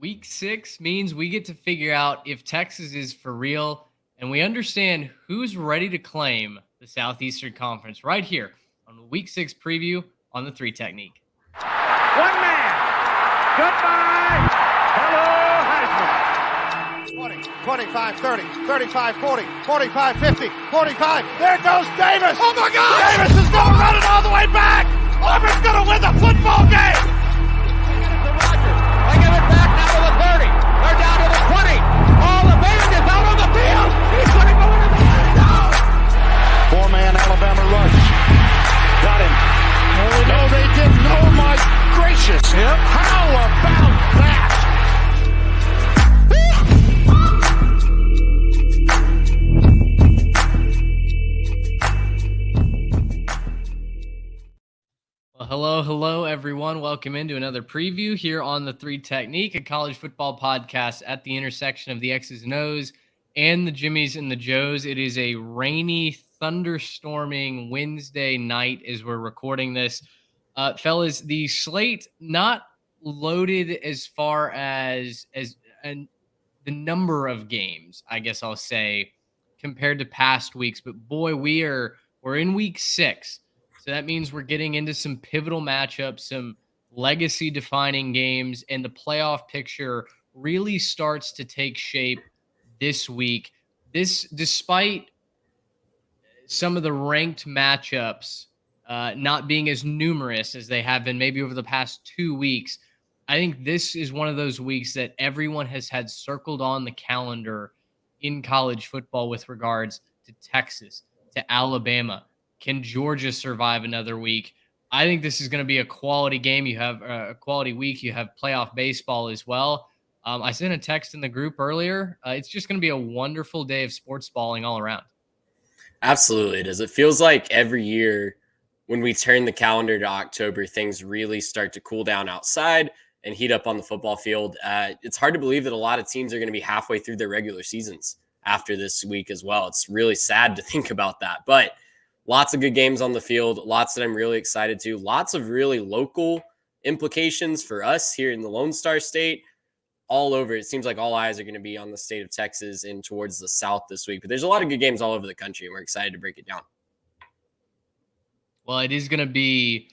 Week 6 means we get to figure out if Texas is for real, and we understand who's ready to claim the Southeastern Conference right here on the Week 6 preview on the 3 Technique. One man. Goodbye. Hello, Heisman. 20, 25, 30, 35, 40, 45, 50, 45. There goes Davis. Oh, my God. Davis is going to run it all the way back. Auburn's going to win the football game. They give it back now to the 30. They're down to the 20. All the band is out on the field. He's going to go into the end zone. Four-man Alabama rush. Got him. No, they didn't. Oh, my gracious. Yep. How about that? Well, hello, everyone. Welcome into another preview here on the 3 Technique, a college football podcast at the intersection of the X's and O's and the Jimmies and the Joes. It is a rainy, thunderstorming Wednesday night as we're recording this. Fellas, the slate not loaded as far as the number of games, I guess I'll say, compared to past weeks. But boy, we're in week 6. So that means we're getting into some pivotal matchups, some legacy defining games, and the playoff picture really starts to take shape this week. This, despite some of the ranked matchups not being as numerous as they have been maybe over the past 2 weeks, I think this is one of those weeks that everyone has had circled on the calendar in college football with regards to Texas, to Alabama. Can Georgia survive another week? I think this is going to be a quality game. You have a quality week. You have playoff baseball as well. I sent a text in the group earlier. It's just going to be a wonderful day of sports balling all around. Absolutely it is. It feels like every year when we turn the calendar to October, things really start to cool down outside and heat up on the football field. It's hard to believe that a lot of teams are going to be halfway through their regular seasons after this week as well. It's really sad to think about that, but lots of good games on the field, lots that I'm really excited to, lots of really local implications for us here in the Lone Star State. All over, it seems like all eyes are going to be on the state of Texas and towards the South this week. But there's a lot of good games all over the country, and we're excited to break it down. Well, it is going to be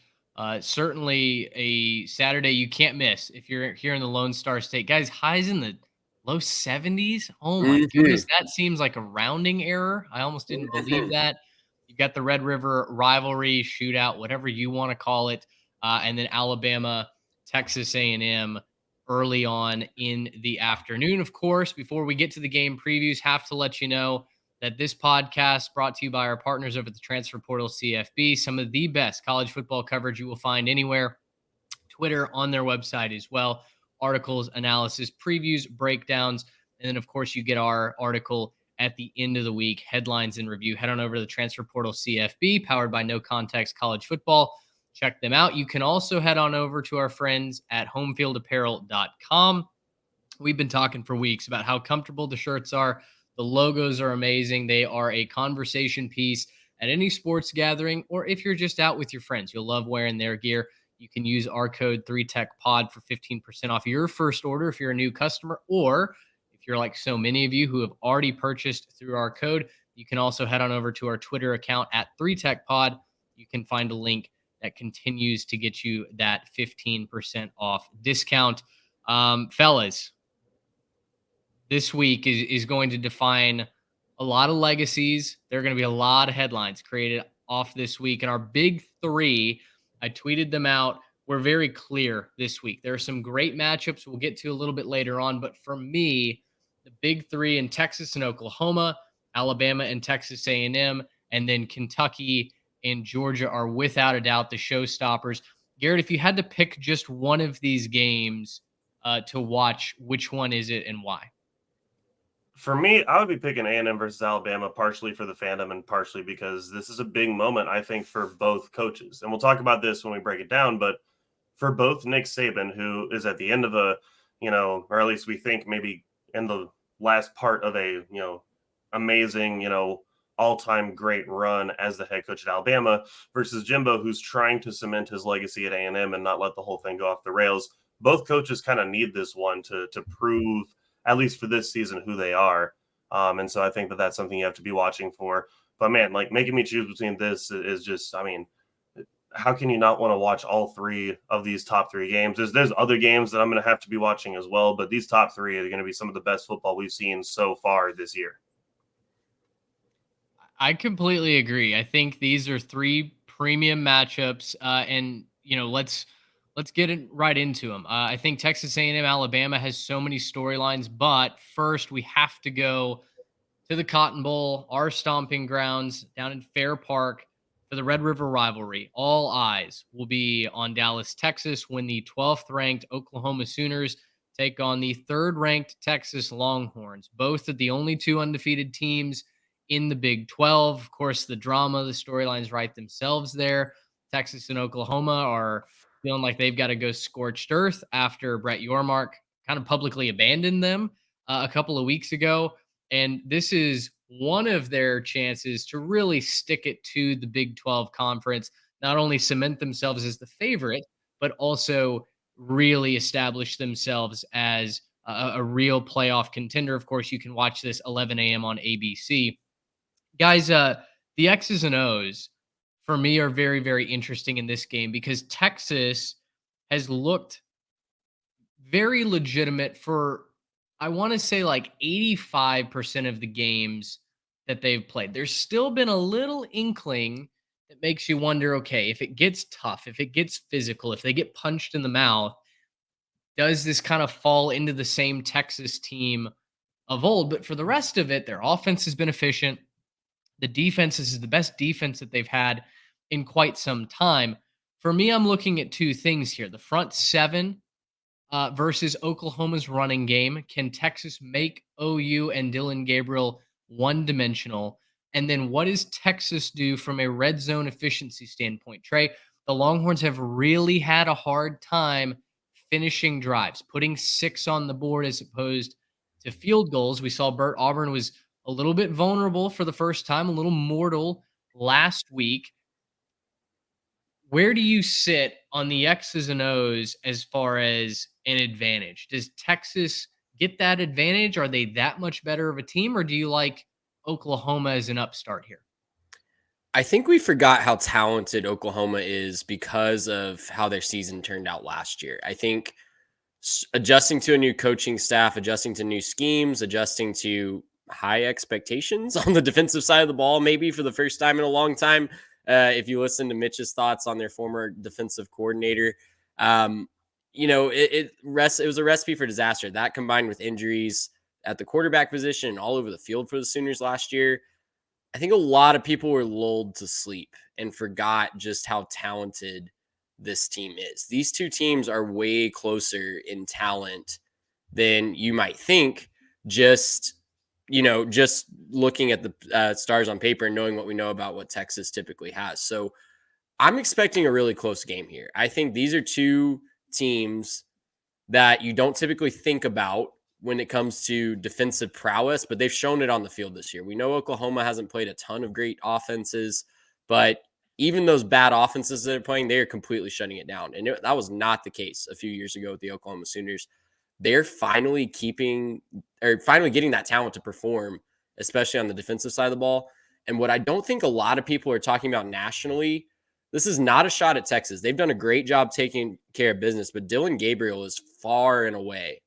certainly a Saturday you can't miss if you're here in the Lone Star State. Guys, highs in the low 70s. Oh, my goodness. That seems like a rounding error. I almost didn't believe that. You've got the Red River rivalry, shootout, whatever you want to call it, and then Alabama, Texas A&M early on in the afternoon. Of course, before we get to the game previews, have to let you know that this podcast brought to you by our partners over at the Transfer Portal CFB, some of the best college football coverage you will find anywhere. Twitter, on their website as well. Articles, analysis, previews, breakdowns, and then, of course, you get our article at the end of the week, headlines and review. Head on over to the Transfer Portal CFB, powered by No Context College Football. Check them out. You can also head on over to our friends at homefieldapparel.com. We've been talking for weeks about how comfortable the shirts are. The logos are amazing. They are a conversation piece at any sports gathering, or if you're just out with your friends, you'll love wearing their gear. You can use our code 3TechPod for 15% off your first order if you're a new customer, or if you're like so many of you who have already purchased through our code, you can also head on over to our Twitter account at 3TechPod. You can find a link that continues to get you that 15% off discount. Fellas, this week is going to define a lot of legacies. There are going to be a lot of headlines created off this week. And our big 3, I tweeted them out, were very clear this week. There are some great matchups we'll get to a little bit later on. But for me, the big 3 in Texas and Oklahoma, Alabama and Texas A&M, and then Kentucky and Georgia are without a doubt the showstoppers. Garrett, if you had to pick just one of these games to watch, which one is it and why? For me, I would be picking A&M versus Alabama, partially for the fandom and partially because this is a big moment, I think, for both coaches. And we'll talk about this when we break it down, but for both Nick Saban, who is at the end of or at least we think maybe in the last part of a, amazing, all-time great run as the head coach at Alabama, versus Jimbo, who's trying to cement his legacy at A&M and not let the whole thing go off the rails. both coaches kind of need this one to prove, at least for this season, who they are. And so I think that that's something you have to be watching for. But man, like making me choose between this is just, I mean, how can you not want to watch all three of these top three games? There's other games that I'm going to have to be watching as well, but these top three are going to be some of the best football we've seen so far this year. I completely agree. I think these are three premium matchups, and let's get it right into them. I think Texas A&M Alabama has so many storylines, but first we have to go to the Cotton Bowl, our stomping grounds down in Fair Park for the Red River rivalry. All eyes will be on Dallas, Texas, when the 12th ranked Oklahoma Sooners take on the 3rd ranked Texas Longhorns. Both of the only two undefeated teams in the Big 12. Of course, the drama, the storylines write themselves there. Texas and Oklahoma are feeling like they've got to go scorched earth after Brett Yormark kind of publicly abandoned them a couple of weeks ago. And this is one of their chances to really stick it to the Big 12 conference, not only cement themselves as the favorite, but also really establish themselves as a real playoff contender. Of course, you can watch this 11 a.m. on ABC. Guys, the X's and O's for me are very, very interesting in this game because Texas has looked very legitimate for, I want to say, like 85% of the games that they've played. There's still been a little inkling that makes you wonder, okay, if it gets tough, if it gets physical, if they get punched in the mouth, does this kind of fall into the same Texas team of old? But for the rest of it, their offense has been efficient. The defense is the best defense that they've had in quite some time. For me, I'm looking at two things here: the front seven versus Oklahoma's running game. Can Texas make OU and Dylan Gabriel one dimensional? And then what does Texas do from a red zone efficiency standpoint? Trey, the Longhorns have really had a hard time finishing drives, putting 6 on the board as opposed to field goals. We saw Burt Auburn was a little bit vulnerable for the first time, a little mortal last week. Where do you sit on the X's and O's as far as an advantage? Does Texas get that advantage? Are they that much better of a team, or do you like Oklahoma as an upstart here? I think we forgot how talented Oklahoma is because of how their season turned out last year. I think adjusting to a new coaching staff, adjusting to new schemes, adjusting to high expectations on the defensive side of the ball, maybe for the first time in a long time. If you listen to Mitch's thoughts on their former defensive coordinator, it was a recipe for disaster. That combined with injuries at the quarterback position and all over the field for the Sooners last year, I think a lot of people were lulled to sleep and forgot just how talented this team is. These two teams are way closer in talent than you might think. Just looking at the stars on paper and knowing what we know about what Texas typically has. So I'm expecting a really close game here. I think these are two teams that you don't typically think about when it comes to defensive prowess, but they've shown it on the field this year. We know Oklahoma hasn't played a ton of great offenses, but even those bad offenses that they're playing, they are completely shutting it down. And that was not the case a few years ago with the Oklahoma Sooners. They're finally getting that talent to perform, especially on the defensive side of the ball. And what I don't think a lot of people are talking about nationally, this is not a shot at Texas. They've done a great job taking care of business, but Dylan Gabriel is far and away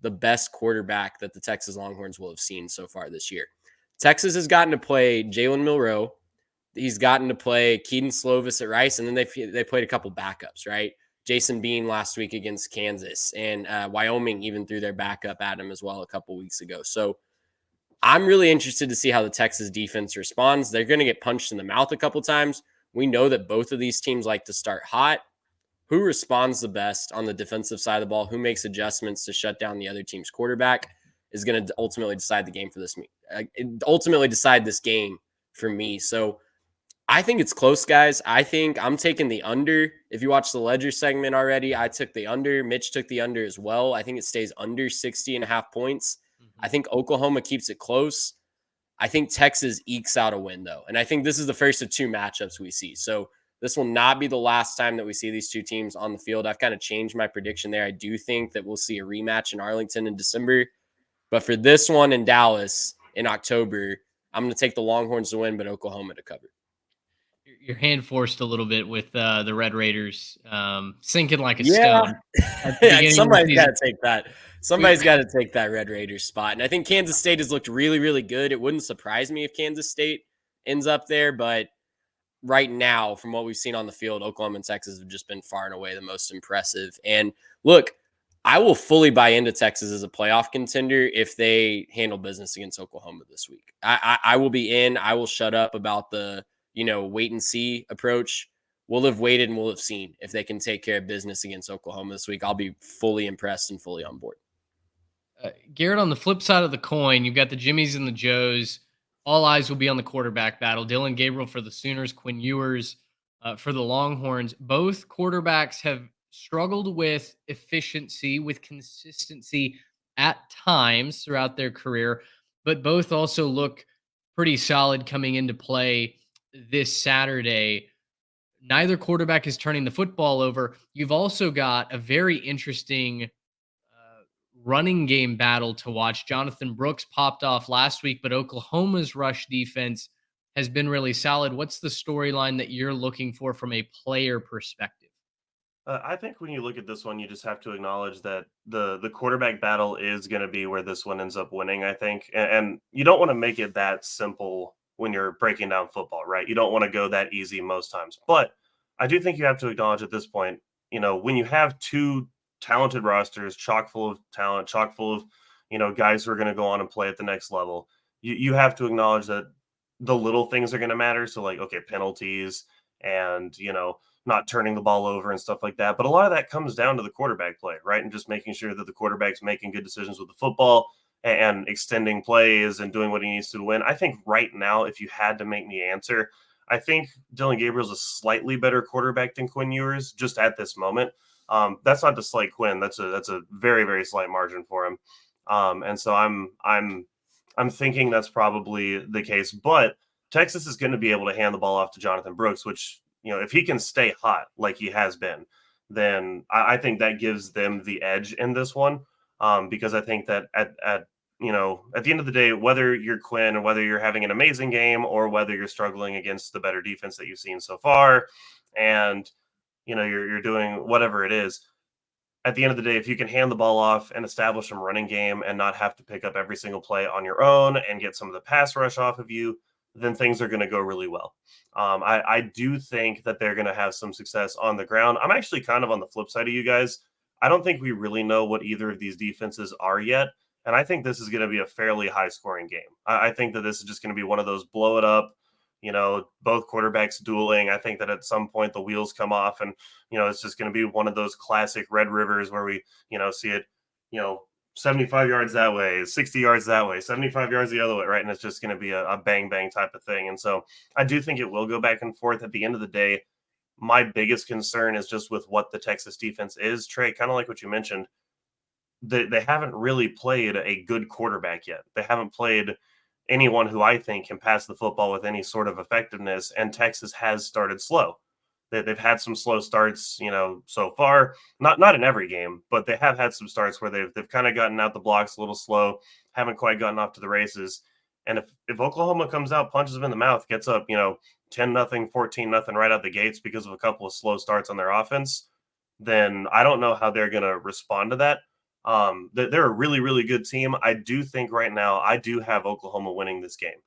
the best quarterback that the Texas Longhorns will have seen so far this year. Texas has gotten to play Jalen Milroe. He's gotten to play Keaton Slovis at Rice, and then they played a couple backups, right? Jason Bean last week against Kansas, and Wyoming even threw their backup at him as well a couple weeks ago. So I'm really interested to see how the Texas defense responds. They're going to get punched in the mouth a couple times. We know that both of these teams like to start hot. Who responds the best on the defensive side of the ball, who makes adjustments to shut down the other team's quarterback, is going to ultimately decide the game for this. Ultimately decide this game for me. So I think it's close, guys. I think I'm taking the under. If you watch the Ledger segment already, I took the under. Mitch took the under as well. I think it stays under 60.5 points. I think Oklahoma keeps it close. I think Texas ekes out a win, though. And I think this is the first of two matchups we see. So This will not be the last time that we see these two teams on the field. I've kind of changed my prediction there. I do think that we'll see a rematch in Arlington in December. But for this one in Dallas in October, I'm going to take the Longhorns to win, but Oklahoma to cover. Your hand forced a little bit with the Red Raiders sinking like a Yeah. stone at the beginning of the Somebody's got season. to take that. Somebody's got to take that Red Raiders spot. And I think Kansas State has looked really, really good. It wouldn't surprise me if Kansas State ends up there, but right now, from what we've seen on the field, Oklahoma and Texas have just been far and away the most impressive. And look, I will fully buy into Texas as a playoff contender if they handle business against Oklahoma this week. I will be in. I will shut up about the, wait and see approach. We'll have waited and we'll have seen if they can take care of business against Oklahoma this week. I'll be fully impressed and fully on board. Garrett, on the flip side of the coin, you've got the Jimmies and the Joes. All eyes will be on the quarterback battle. Dylan Gabriel for the Sooners, Quinn Ewers for the Longhorns. Both quarterbacks have struggled with efficiency, with consistency at times throughout their career, but both also look pretty solid coming into play this Saturday. Neither quarterback is turning the football over. You've also got a very interesting running game battle to watch. Jonathan Brooks popped off last week, but Oklahoma's rush defense has been really solid. What's the storyline that you're looking for from a player perspective? I think when you look at this one, you just have to acknowledge that the quarterback battle is going to be where this one ends up winning, I think. And you don't want to make it that simple when you're breaking down football, right? You don't want to go that easy most times. But I do think you have to acknowledge at this point, when you have two talented rosters, chock full of talent, chock full of, guys who are going to go on and play at the next level, you have to acknowledge that the little things are going to matter. So, like, okay, penalties and, not turning the ball over and stuff like that. But a lot of that comes down to the quarterback play, right? And just making sure that the quarterback's making good decisions with the football and extending plays and doing what he needs to win. I think right now, if you had to make me answer, I think Dylan Gabriel's a slightly better quarterback than Quinn Ewers just at this moment. That's not to slight Quinn. That's a very, very slight margin for him. And so I'm thinking that's probably the case. But Texas is going to be able to hand the ball off to Jonathan Brooks, which, if he can stay hot like he has been, then I think that gives them the edge in this one. Because I think that at the end of the day, whether you're Quinn or whether you're having an amazing game or whether you're struggling against the better defense that you've seen so far, and you're doing whatever it is, at the end of the day, if you can hand the ball off and establish some running game and not have to pick up every single play on your own and get some of the pass rush off of you, then things are going to go really well. I do think that they're going to have some success on the ground. I'm actually kind of on the flip side of you guys. I don't think we really know what either of these defenses are yet. And I think this is going to be a fairly high scoring game. I think that this is just going to be one of those blow it up, both quarterbacks dueling. I think that at some point the wheels come off and, it's just going to be one of those classic Red Rivers where we, see it, 75 yards that way, 60 yards that way, 75 yards the other way, right? And it's just going to be a bang, bang type of thing. And so I do think it will go back and forth. At the end of the day, my biggest concern is just with what the Texas defense is. Trey, kind of like what you mentioned, they haven't really played a good quarterback yet. They haven't played anyone who I think can pass the football with any sort of effectiveness, and Texas has started slow. They've had some slow starts, so far. Not in every game, but they have had some starts where they've kind of gotten out the blocks a little slow, haven't quite gotten off to the races. And if Oklahoma comes out, punches them in the mouth, gets up, 10-0, 14-0 right out the gates because of a couple of slow starts on their offense, then I don't know how they're going to respond to that. They're a really, really good team. I do think right now I do have Oklahoma winning this game.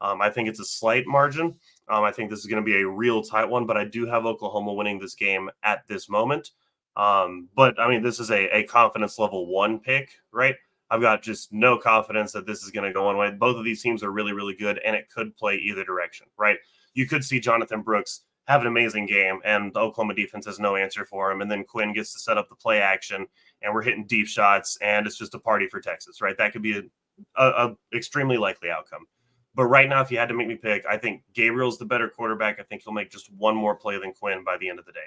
I think it's a slight margin. I think this is going to be a real tight one, but I do have Oklahoma winning this game at this moment. But I mean, this is a confidence level 1 pick, right? I've got just no confidence that this is going to go one way. Both of these teams are really, really good, and it could play either direction, right? You could see Jonathan Brooks have an amazing game, and the Oklahoma defense has no answer for him, and then Quinn gets to set up the play action, and we're hitting deep shots, and it's just a party for Texas, right? That could be a extremely likely outcome. But right now, if you had to make me pick, I think Gabriel's the better quarterback. I think he'll make just one more play than Quinn by the end of the day.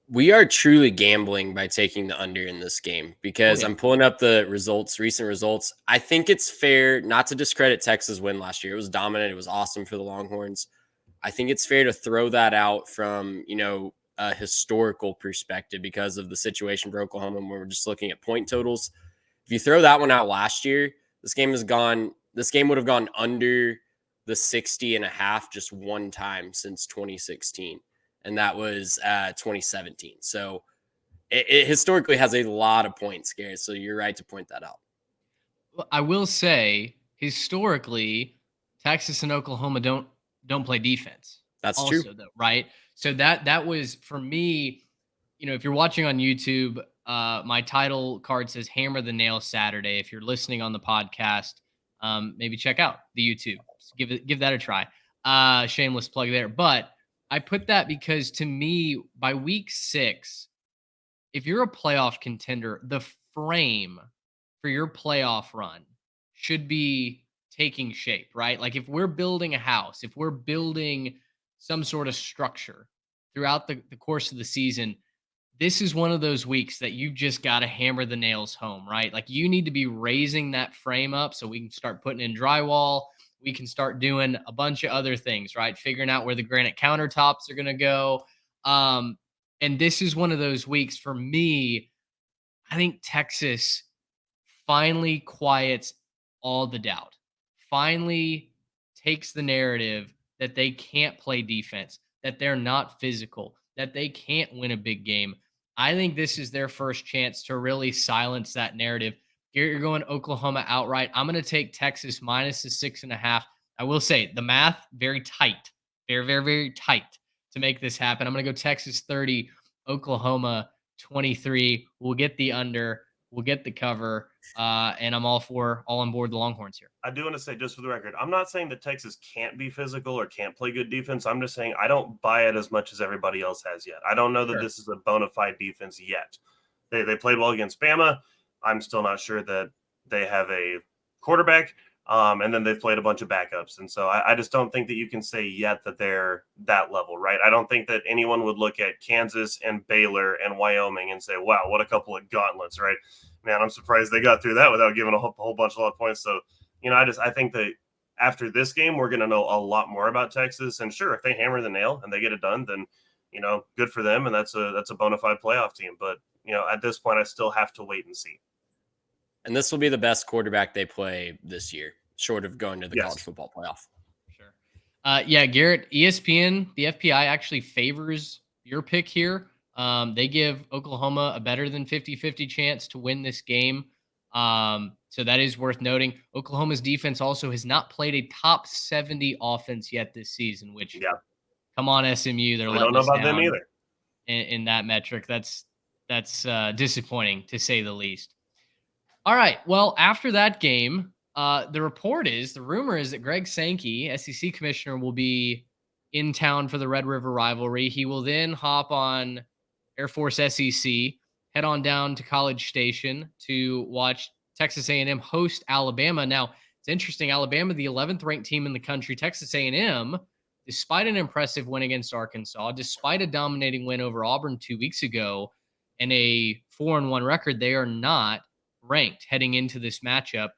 We are truly gambling by taking the under in this game because I'm pulling up the recent results. I think it's fair not to discredit Texas' win last year. It was dominant. It was awesome for the Longhorns. I think it's fair to throw that out from, a historical perspective because of the situation for Oklahoma when we're just looking at point totals. If you throw that one out last year, this game would have gone under the 60.5 just one time since 2016. And that was 2017. So it historically has a lot of points, Gary. So you're right to point that out. Well, I will say historically, Texas and Oklahoma don't play defense. That's true. Also, though, right? So that was for me. If you're watching on YouTube, my title card says "Hammer the Nail Saturday." If you're listening on the podcast, maybe check out the YouTube. Give that a try. Shameless plug there, but I put that because to me, by week 6, if you're a playoff contender, the frame for your playoff run should be taking shape, right? Like if we're building a house, if we're building some sort of structure throughout the course of the season, this is one of those weeks that you've just got to hammer the nails home, right? Like you need to be raising that frame up so we can start putting in drywall. We can start doing a bunch of other things, right? Figuring out where the granite countertops are going to go. And this is one of those weeks for me. I think Texas finally quiets all the doubt, finally takes the narrative that they can't play defense, that they're not physical, that they can't win a big game. I think this is their first chance to really silence that narrative. You're going Oklahoma outright. I'm going to take Texas minus the 6.5. I will say the math very tight, very, very, very tight to make this happen. I'm going to go Texas 30, Oklahoma 23. We'll get the under. We'll get the cover. And I'm all on board the Longhorns here. I do want to say, just for the record, I'm not saying that Texas can't be physical or can't play good defense. I'm just saying I don't buy it as much as everybody else has yet. I don't know that this is a bona fide defense yet. They played well against Bama. I'm still not sure that they have a quarterback. And then they've played a bunch of backups. And so I just don't think that you can say yet that they're that level, right? I don't think that anyone would look at Kansas and Baylor and Wyoming and say, wow, what a couple of gauntlets, right? Man, I'm surprised they got through that without giving a whole bunch of points. So, I think that after this game, we're going to know a lot more about Texas. And sure, if they hammer the nail and they get it done, then, good for them. And that's a bona fide playoff team. But, at this point, I still have to wait and see. And this will be the best quarterback they play this year, short of going to the college football playoff. Sure. Yeah, Garrett, ESPN, the FPI actually favors your pick here. They give Oklahoma a better than 50-50 chance to win this game. So that is worth noting. Oklahoma's defense also has not played a top 70 offense yet this season, which, come on, SMU. They're letting us down them either. In that metric. That's disappointing, to say the least. All right. Well, after that game, the rumor is that Greg Sankey, SEC commissioner, will be in town for the Red River rivalry. He will then hop on Air Force SEC, head on down to College Station to watch Texas A&M host Alabama. Now, it's interesting. Alabama, the 11th ranked team in the country. Texas A&M, despite an impressive win against Arkansas, despite a dominating win over Auburn 2 weeks ago, and a 4-1 record, they are not ranked heading into this matchup.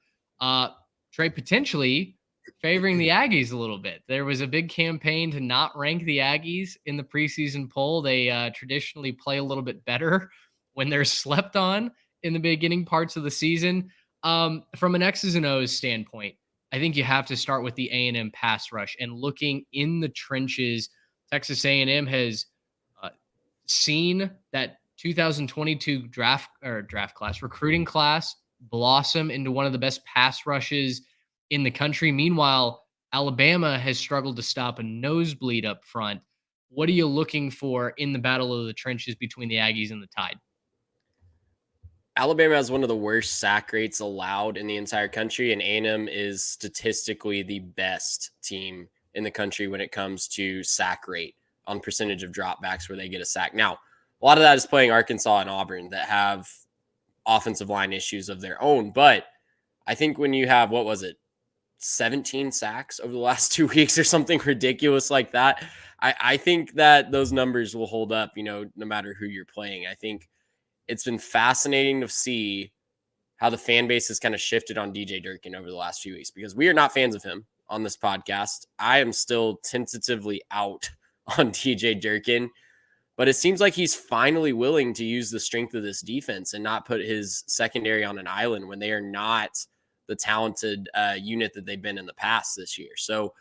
Trey, potentially favoring the Aggies a little bit. There was a big campaign to not rank the Aggies in the preseason poll. They traditionally play a little bit better when they're slept on in the beginning parts of the season. From an X's and O's standpoint, I think you have to start with the A&M pass rush and looking in the trenches. Texas A&M has seen that 2022 recruiting class blossom into one of the best pass rushes in the country. Meanwhile, Alabama has struggled to stop a nosebleed up front. What are you looking for in the battle of the trenches between the Aggies and the Tide? Alabama has one of the worst sack rates allowed in the entire country, and A&M is statistically the best team in the country when it comes to sack rate on percentage of dropbacks where they get a sack. Now, a lot of that is playing Arkansas and Auburn that have offensive line issues of their own. But I think when you have, 17 sacks over the last 2 weeks or something ridiculous like that, I think that those numbers will hold up, no matter who you're playing. I think it's been fascinating to see how the fan base has kind of shifted on DJ Durkin over the last few weeks because we are not fans of him. on this podcast, I am still tentatively out on TJ Durkin, but it seems like he's finally willing to use the strength of this defense and not put his secondary on an island when they are not the talented unit that they've been in the past this year. So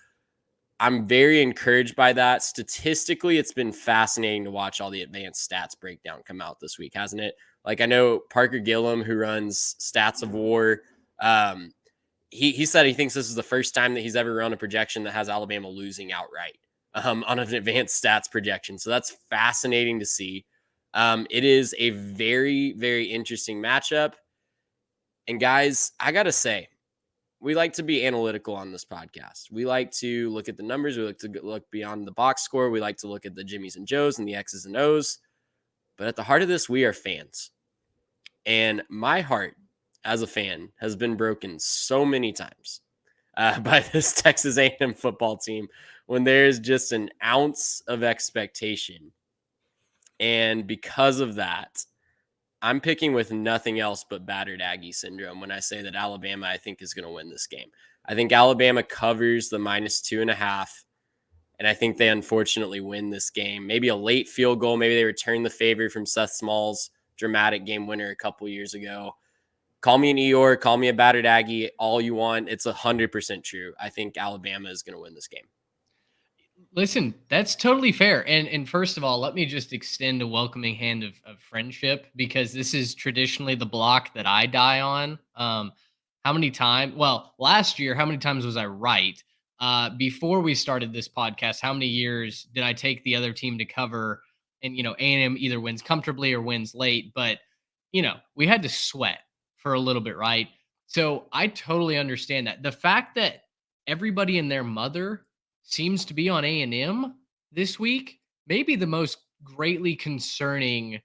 I'm very encouraged by that. Statistically, it's been fascinating to watch all the advanced stats breakdown come out this week, hasn't it? Like, I know Parker Gillum, who runs Stats of War, he said he thinks this is the first time that he's ever run a projection that has Alabama losing outright on an advanced stats projection. So that's fascinating to see. It is a very, very interesting matchup. And guys, I got to say, we like to be analytical on this podcast. We like to look at the numbers. We like to look beyond the box score. We like to look at the Jimmies and Joes and the X's and O's. But at the heart of this, we are fans. And my heart as a fan has been broken so many times by this Texas A&M football team when there's just an ounce of expectation. And because of that, I'm picking with nothing else but battered Aggie syndrome when I say that Alabama, I think, is going to win this game. I think Alabama covers the -2.5, and I think they unfortunately win this game. Maybe a late field goal. Maybe they return the favor from Seth Small's dramatic game winner a couple years ago. Call me an Eeyore, call me a battered Aggie, all you want. It's 100% true. I think Alabama is going to win this game. Listen, that's totally fair. And first of all, let me just extend a welcoming hand of friendship, because this is traditionally the block that I die on. How many times? Well, last year, how many times was I right? Before we started this podcast, how many years did I take the other team to cover? And A&M either wins comfortably or wins late, but we had to sweat for a little bit, right? So I totally understand that. The fact that everybody and their mother seems to be on A&M this week, maybe the most greatly concerning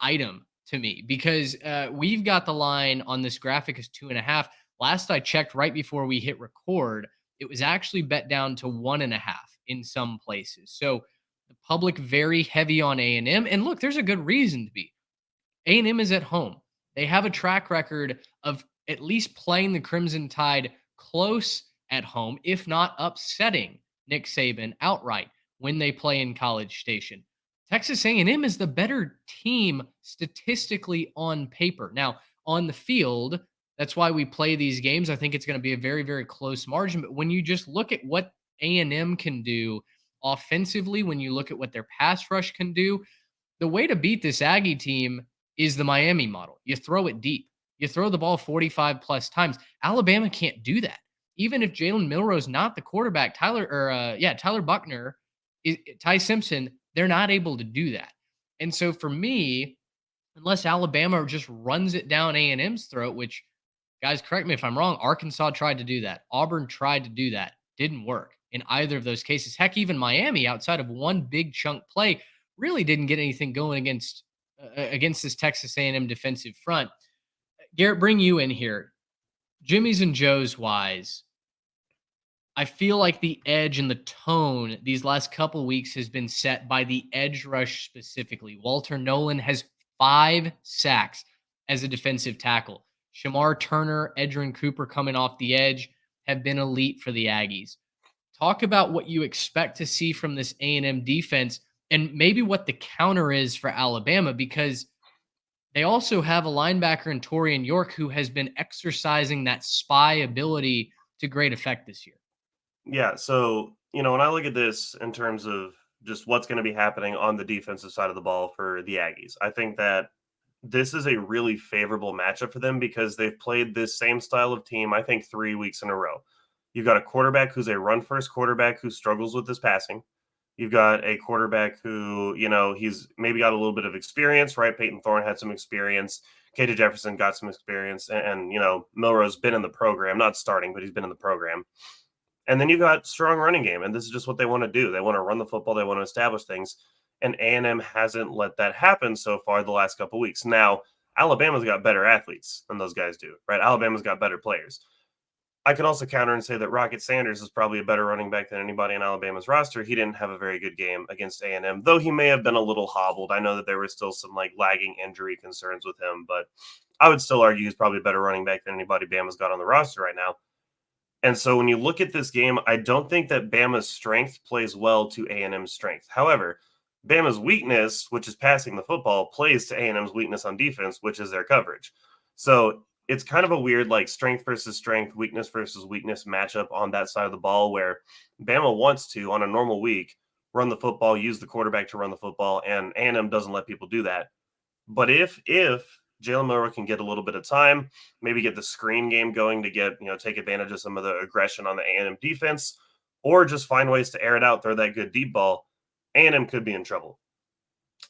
item to me, because we've got the line on this graphic as 2.5. Last I checked, right before we hit record, it was actually bet down to 1.5 in some places. So the public very heavy on A&M, and look, there's a good reason to be. A&M is at home. They have a track record of at least playing the Crimson Tide close at home, if not upsetting Nick Saban outright when they play in College Station. Texas A&M is the better team statistically on paper. Now, on the field, that's why we play these games. I think it's going to be a very, very close margin. But when you just look at what A&M can do offensively, when you look at what their pass rush can do, the way to beat this Aggie team is the Miami model. You throw it deep. You throw the ball 45 plus times. Alabama can't do that. Even if Jalen Milroe's not the quarterback, Tyler Buckner, Ty Simpson, they're not able to do that. And so for me, unless Alabama just runs it down A&M's throat, which, guys, correct me if I'm wrong, Arkansas tried to do that. Auburn tried to do that. Didn't work in either of those cases. Heck, even Miami, outside of one big chunk play, really didn't get anything going against this Texas A&M defensive front. Garrett, bring you in here. Jimmy's and Joe's wise, I feel like the edge and the tone these last couple weeks has been set by the edge rush specifically. Walter Nolan has 5 sacks as a defensive tackle. Shamar Turner, Edgerrin Cooper coming off the edge have been elite for the Aggies. Talk about what you expect to see from this A&M defense and maybe what the counter is for Alabama, because they also have a linebacker in Torian York who has been exercising that spy ability to great effect this year. Yeah, so, when I look at this in terms of just what's going to be happening on the defensive side of the ball for the Aggies, I think that this is a really favorable matchup for them because they've played this same style of team, I think, 3 weeks in a row. You've got a quarterback who's a run-first quarterback who struggles with his passing. You've got a quarterback who, he's maybe got a little bit of experience, right? Peyton Thorne had some experience. KJ Jefferson got some experience. And Milroe's been in the program, not starting, but he's been in the program. And then you've got strong running game, and this is just what they want to do. They want to run the football. They want to establish things. And A&M hasn't let that happen so far the last couple of weeks. Now, Alabama's got better athletes than those guys do, right? Alabama's got better players. I can also counter and say that Rocket Sanders is probably a better running back than anybody in Alabama's roster. He didn't have a very good game against A&M, though he may have been a little hobbled. I know that there were still some lagging injury concerns with him, but I would still argue he's probably a better running back than anybody Bama's got on the roster right now. And so when you look at this game, I don't think that Bama's strength plays well to A&M's strength. However, Bama's weakness, which is passing the football, plays to A&M's weakness on defense, which is their coverage. So it's kind of a weird like strength versus strength, weakness versus weakness matchup on that side of the ball where Bama wants to, on a normal week, run the football, use the quarterback to run the football, and A&M doesn't let people do that. But if Jalen Milroe can get a little bit of time, maybe get the screen game going to get, take advantage of some of the aggression on the A&M defense, or just find ways to air it out, throw that good deep ball, A&M could be in trouble.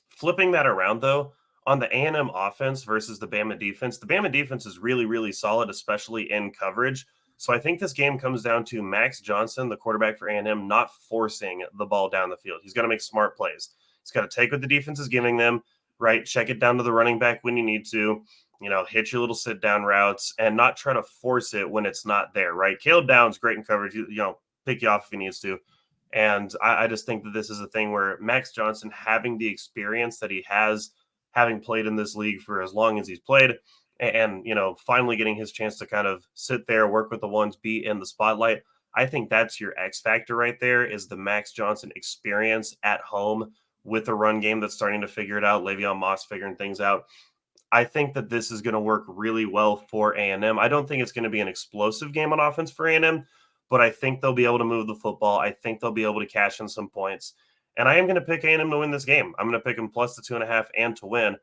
Flipping that around, though, on the A&M offense versus the Bama defense is really, really solid, especially in coverage. So I think this game comes down to Max Johnson, the quarterback for A&M, not forcing the ball down the field. He's got to make smart plays. He's got to take what the defense is giving them, right? Check it down to the running back when you need to, hit your little sit down routes and not try to force it when it's not there, right? Caleb Downs, great in coverage, pick you off if he needs to. And I just think that this is a thing where Max Johnson, having the experience that he has, having played in this league for as long as he's played, and finally getting his chance to kind of sit there, work with the ones, be in the spotlight. I think that's your X factor right there, is the Max Johnson experience at home with a run game that's starting to figure it out. Le'Veon Moss figuring things out. I think that this is going to work really well for A&M. I don't think it's going to be an explosive game on offense for A&M, but I think they'll be able to move the football. I think they'll be able to cash in some points. And I am going to pick A&M to win this game. I'm going to pick them plus the 2.5 and to win.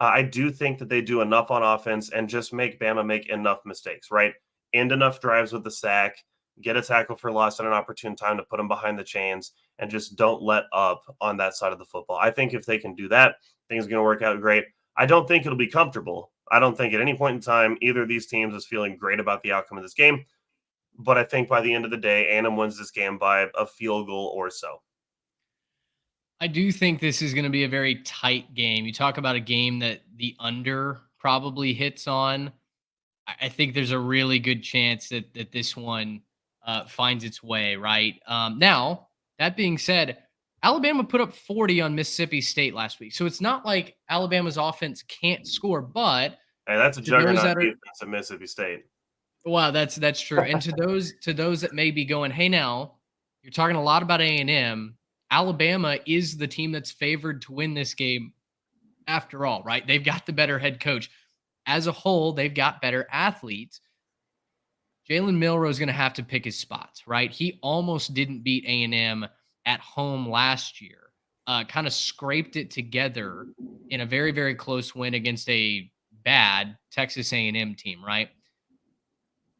I do think that they do enough on offense and just make Bama make enough mistakes, right? End enough drives with the sack, get a tackle for loss at an opportune time to put them behind the chains, and just don't let up on that side of the football. I think if they can do that, things are going to work out great. I don't think it'll be comfortable. I don't think at any point in time either of these teams is feeling great about the outcome of this game. But I think by the end of the day, A&M wins this game by a field goal or so. I do think this is going to be a very tight game. You talk about a game that the under probably hits on. I think there's a really good chance that this one finds its way, right? Now, that being said, Alabama put up 40 on Mississippi State last week. So it's not like Alabama's offense can't score, but Hey, that's a to those juggernaut that are defense at Mississippi State. wow, that's true. And to those that may be going, hey, now you're talking a lot about A&M. Alabama is the team that's favored to win this game after all, right? They've got the better head coach. As a whole, they've got better athletes. Jalen Milroe is going to have to pick his spots, right? He almost didn't beat A&M at home last year. Kind of scraped it together in a very, very close win against a bad Texas A&M team, right?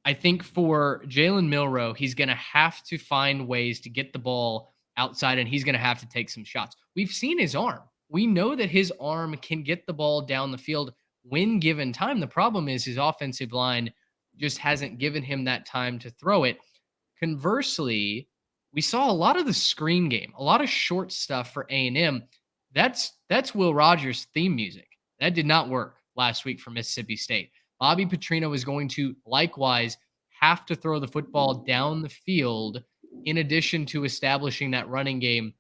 I think for Jalen Milroe, he's going to have to find ways to get the ball outside, and he's going to have to take some shots. We've seen his arm. We know that his arm can get the ball down the field when given time. The problem is his offensive line just hasn't given him that time to throw it. Conversely, we saw a lot of the screen game, a lot of short stuff for A&M. That's Will Rogers' theme music. That did not work last week for Mississippi State. Bobby Petrino is going to likewise have to throw the football down the field in addition to establishing that running game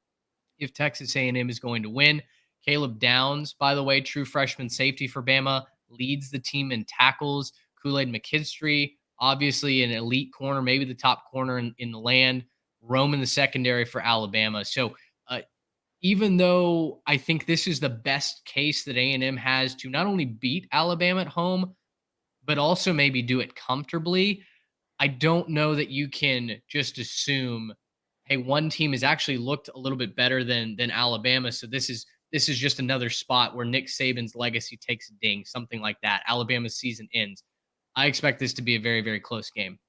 if Texas A&M is going to win. Caleb Downs, by the way, true freshman safety for Bama, leads the team in tackles. Kool-Aid McKinstry, obviously an elite corner, maybe the top corner in the land. Roman the secondary for Alabama. So even though I think this is the best case that A&M has to not only beat Alabama at home, but also maybe do it comfortably, I don't know that you can just assume, hey, one team has actually looked a little bit better than Alabama, so this is just another spot where Nick Saban's legacy takes a ding, something like that. Alabama's season ends. I expect this to be a very, very close game.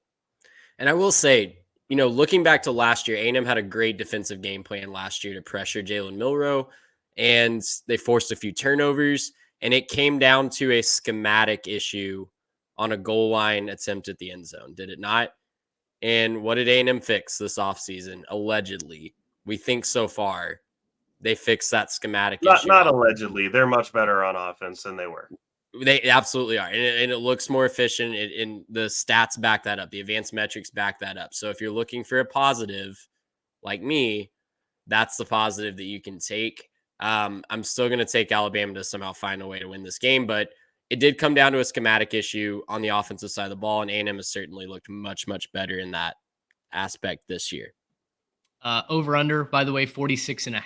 And I will say, looking back to last year, A&M had a great defensive game plan last year to pressure Jalen Milroe, and they forced a few turnovers, and it came down to a schematic issue on a goal line attempt at the end zone, did it not? And what did A&M fix this offseason? Allegedly. We think so far they fixed that schematic issue. Not allegedly. They're much better on offense than they were. They absolutely are. And it looks more efficient, and the stats back that up. The advanced metrics back that up. So if you're looking for a positive like me, that's the positive that you can take. I'm still going to take Alabama to somehow find a way to win this game, but it did come down to a schematic issue on the offensive side of the ball, and A&M has certainly looked much, much better in that aspect this year. Over under, by the way, 46.5.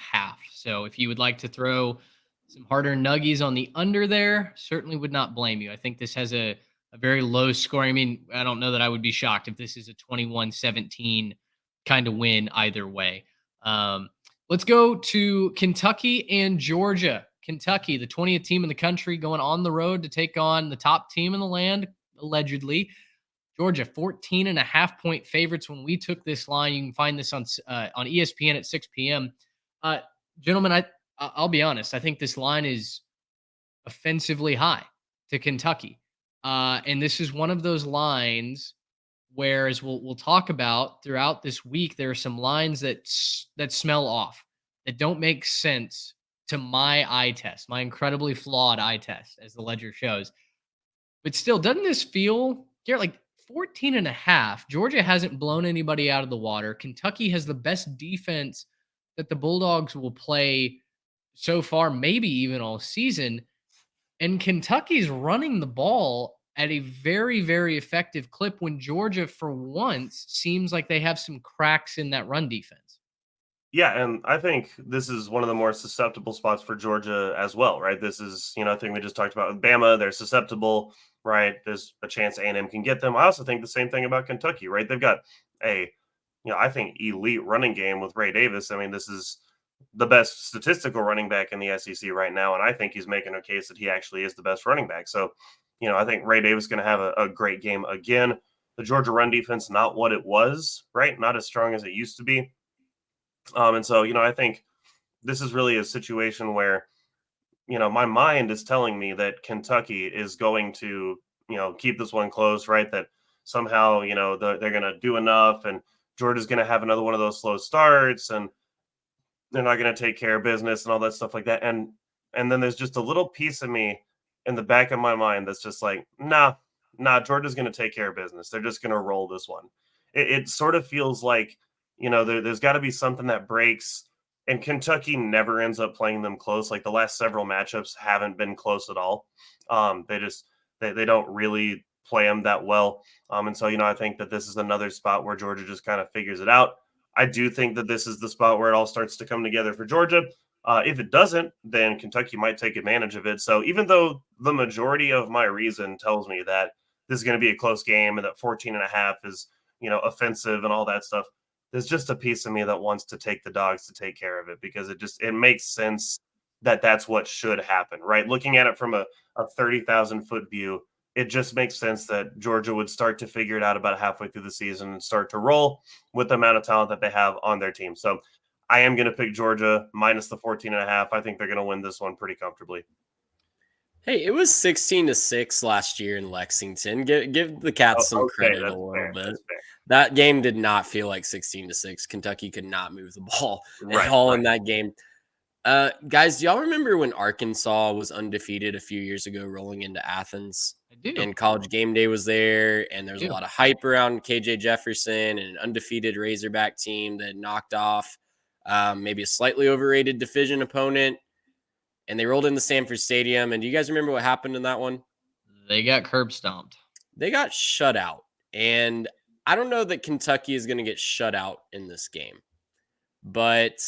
So if you would like to throw some harder nuggies on the under there, certainly would not blame you. I think this has a very low scoring. I mean, I don't know that I would be shocked if this is a 21-17 kind of win either way. Let's go to Kentucky and Georgia. Kentucky, the 20th team in the country, going on the road to take on the top team in the land, allegedly. Georgia, 14.5-point favorites when we took this line. You can find this on ESPN at 6 p.m. Gentlemen, I'll be honest. I think this line is offensively high to Kentucky. And this is one of those lines where, as we'll talk about throughout this week, there are some lines that smell off, that don't make sense to my eye test, my incredibly flawed eye test, as the ledger shows. But still, doesn't this feel, Garrett, like 14.5? Georgia hasn't blown anybody out of the water. Kentucky has the best defense that the Bulldogs will play so far, maybe even all season. And Kentucky's running the ball at a very, very effective clip when Georgia, for once, seems like they have some cracks in that run defense. Yeah, and I think this is one of the more susceptible spots for Georgia as well, right? This is, I think we just talked about with Bama. They're susceptible, right? There's a chance A&M can get them. I also think the same thing about Kentucky, right? They've got a, I think elite running game with Ray Davis. I mean, this is the best statistical running back in the SEC right now, and I think he's making a case that he actually is the best running back. So, I think Ray Davis is going to have a great game again. The Georgia run defense, not what it was, right? Not as strong as it used to be. And so, I think this is really a situation where, my mind is telling me that Kentucky is going to, keep this one close, right? That somehow, they're going to do enough, and Georgia's going to have another one of those slow starts, and they're not going to take care of business and all that stuff like that. And then there's just a little piece of me in the back of my mind that's just like, nah, Georgia's going to take care of business. They're just going to roll this one. It sort of feels like, there's got to be something that breaks, and Kentucky never ends up playing them close. Like the last several matchups haven't been close at all. They don't really play them that well. And so, I think that this is another spot where Georgia just kind of figures it out. I do think that this is the spot where it all starts to come together for Georgia. If it doesn't, then Kentucky might take advantage of it. So even though the majority of my reason tells me that this is going to be a close game and that 14.5 is, offensive and all that stuff, there's just a piece of me that wants to take the dogs to take care of it, because it makes sense that that's what should happen, right? Looking at it from a 30,000 foot view, it just makes sense that Georgia would start to figure it out about halfway through the season and start to roll with the amount of talent that they have on their team. So I am going to pick Georgia minus the 14.5. I think they're going to win this one pretty comfortably. Hey, it was 16-6 last year in Lexington. Give the Cats some credit a little bit. That game did not feel like 16-6. Kentucky could not move the ball at all in that game. Guys, do y'all remember when Arkansas was undefeated a few years ago rolling into Athens? I do. And College Game Day was there, and there's a lot of hype around KJ Jefferson and an undefeated Razorback team that knocked off maybe a slightly overrated division opponent. And they rolled into Sanford Stadium. And do you guys remember what happened in that one? They got curb stomped. They got shut out. And I don't know that Kentucky is going to get shut out in this game. But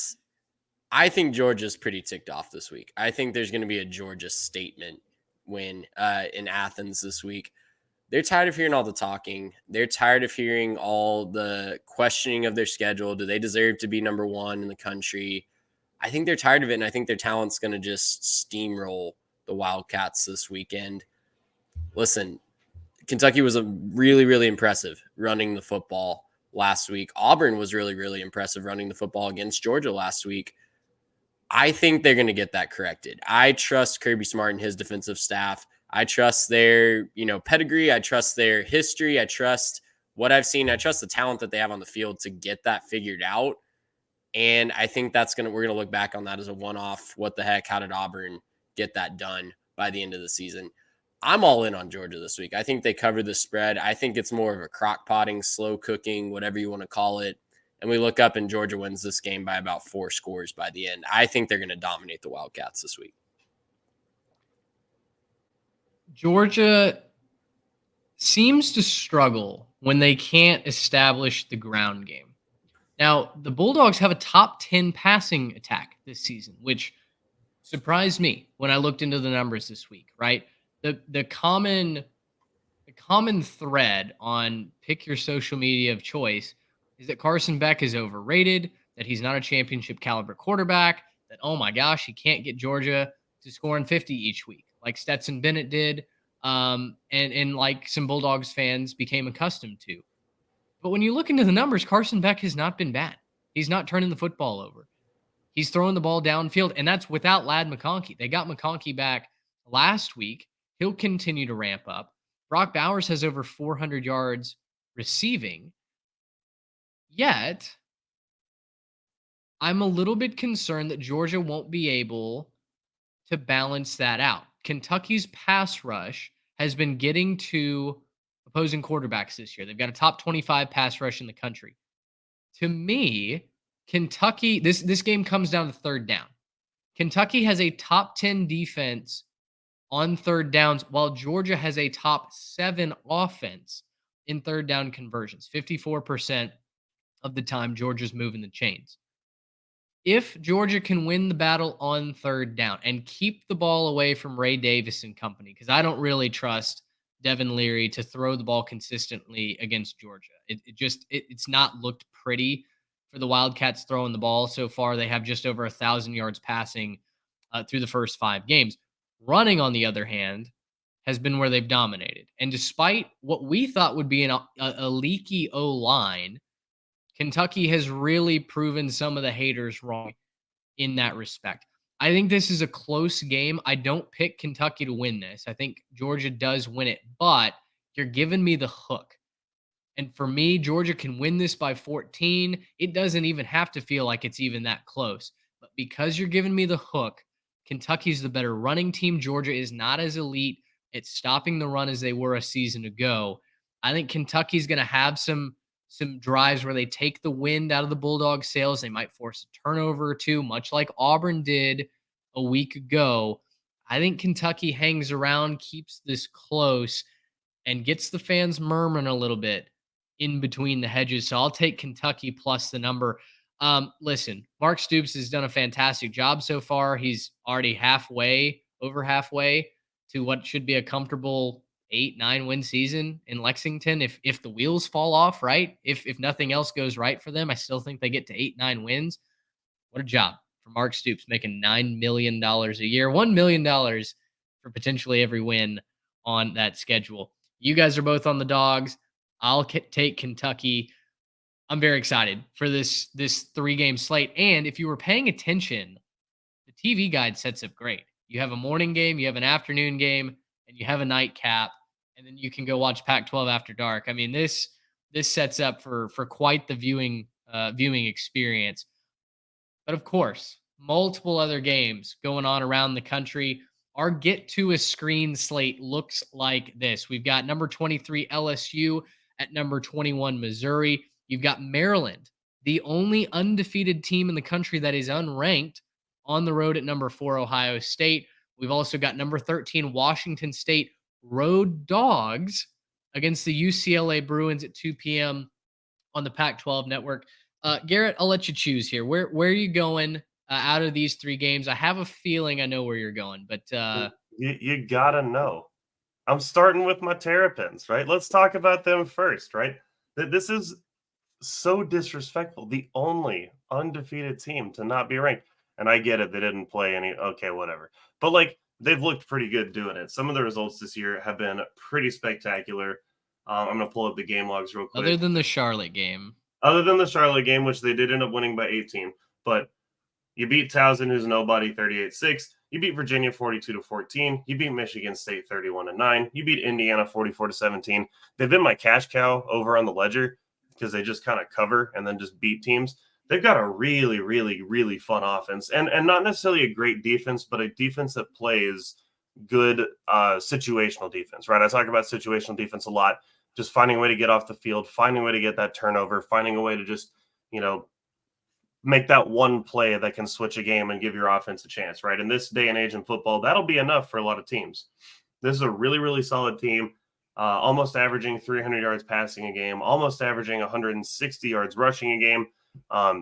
I think Georgia's pretty ticked off this week. I think there's going to be a Georgia statement win in Athens this week. They're tired of hearing all the talking. They're tired of hearing all the questioning of their schedule. Do they deserve to be number one in the country? I think they're tired of it, and I think their talent's going to just steamroll the Wildcats this weekend. Listen, Kentucky was a really, really impressive running the football last week. Auburn was really, really impressive running the football against Georgia last week. I think they're going to get that corrected. I trust Kirby Smart and his defensive staff. I trust their, pedigree. I trust their history. I trust what I've seen. I trust the talent that they have on the field to get that figured out. And I think we're going to look back on that as a one-off. What the heck? How did Auburn get that done by the end of the season? I'm all in on Georgia this week. I think they cover the spread. I think it's more of a crock-potting, slow cooking, whatever you want to call it. And we look up and Georgia wins this game by about 4 scores by the end. I think they're going to dominate the Wildcats this week. Georgia seems to struggle when they can't establish the ground game. Now, the Bulldogs have a top 10 passing attack this season, which surprised me when I looked into the numbers this week, right? The common thread on pick your social media of choice is that Carson Beck is overrated, that he's not a championship caliber quarterback, that oh my gosh, he can't get Georgia to scoring 50 each week, like Stetson Bennett did, and like some Bulldogs fans became accustomed to. But when you look into the numbers, Carson Beck has not been bad. He's not turning the football over. He's throwing the ball downfield, and that's without Lad McConkey. They got McConkey back last week. He'll continue to ramp up. Brock Bowers has over 400 yards receiving. Yet, I'm a little bit concerned that Georgia won't be able to balance that out. Kentucky's pass rush has been getting to opposing quarterbacks this year. They've got a top 25 pass rush in the country. To me, Kentucky, this game comes down to third down. Kentucky has a top 10 defense on third downs, while Georgia has a top 7 offense in third down conversions. 54% of the time, Georgia's moving the chains. If Georgia can win the battle on third down and keep the ball away from Ray Davis and company, because I don't really trust Devin Leary to throw the ball consistently against Georgia. It's not looked pretty for the Wildcats throwing the ball so far. They have just over 1,000 yards passing through the first 5 games. Running, on the other hand, has been where they've dominated. And despite what we thought would be a leaky O-line, Kentucky has really proven some of the haters wrong in that respect. I think this is a close game. I don't pick Kentucky to win this. I think Georgia does win it, but you're giving me the hook. And for me, Georgia can win this by 14. It doesn't even have to feel like it's even that close. But because you're giving me the hook, Kentucky's the better running team. Georgia is not as elite at stopping the run as they were a season ago. I think Kentucky's going to have some drives where they take the wind out of the Bulldog sails. They might force a turnover or two, much like Auburn did a week ago. I think Kentucky hangs around, keeps this close, and gets the fans murmuring a little bit in between the hedges. So I'll take Kentucky plus the number. Listen, Mark Stoops has done a fantastic job so far. He's already over halfway to what should be a comfortable 8-9 win season in Lexington. If the wheels fall off, right? If nothing else goes right for them, I still think they get to 8-9 wins. What a job for Mark Stoops, making $9 million a year, $1 million for potentially every win on that schedule. You guys are both on the Dogs. I'll take Kentucky. I'm very excited for this 3-game slate. And if you were paying attention, the TV guide sets up great. You have a morning game, you have an afternoon game, and you have a nightcap, and then you can go watch Pac-12 after dark. I mean, this sets up for quite the viewing experience. But of course, multiple other games going on around the country. Our get to a screen slate looks like this. We've got number 23 LSU at number 21 Missouri. You've got Maryland, the only undefeated team in the country that is unranked, on the road at number 4 Ohio State. We've also got number 13 Washington State road dogs against the UCLA Bruins at 2 p.m. on the Pac-12 network. Garrett, I'll let you choose here. Where are you going out of these 3 games? I have a feeling I know where you're going, but you gotta know. I'm starting with my Terrapins, right? Let's talk about them first, right? This is so disrespectful. The only undefeated team to not be ranked. And I get it. They didn't play any. Okay, whatever. But like, they've looked pretty good doing it. Some of the results this year have been pretty spectacular. I'm going to pull up the game logs real quick. Other than the Charlotte game, which they did end up winning by 18. But you beat Towson, who's nobody, 38-6. You beat Virginia 42-14. You beat Michigan State 31-9. You beat Indiana 44-17. They've been my cash cow over on the ledger because they just kind of cover and then just beat teams. They've got a really, really, really fun offense and not necessarily a great defense, but a defense that plays good situational defense, right? I talk about situational defense a lot, just finding a way to get off the field, finding a way to get that turnover, finding a way to just, make that one play that can switch a game and give your offense a chance, right? In this day and age in football, that'll be enough for a lot of teams. This is a really, really solid team, almost averaging 300 yards passing a game, almost averaging 160 yards rushing a game.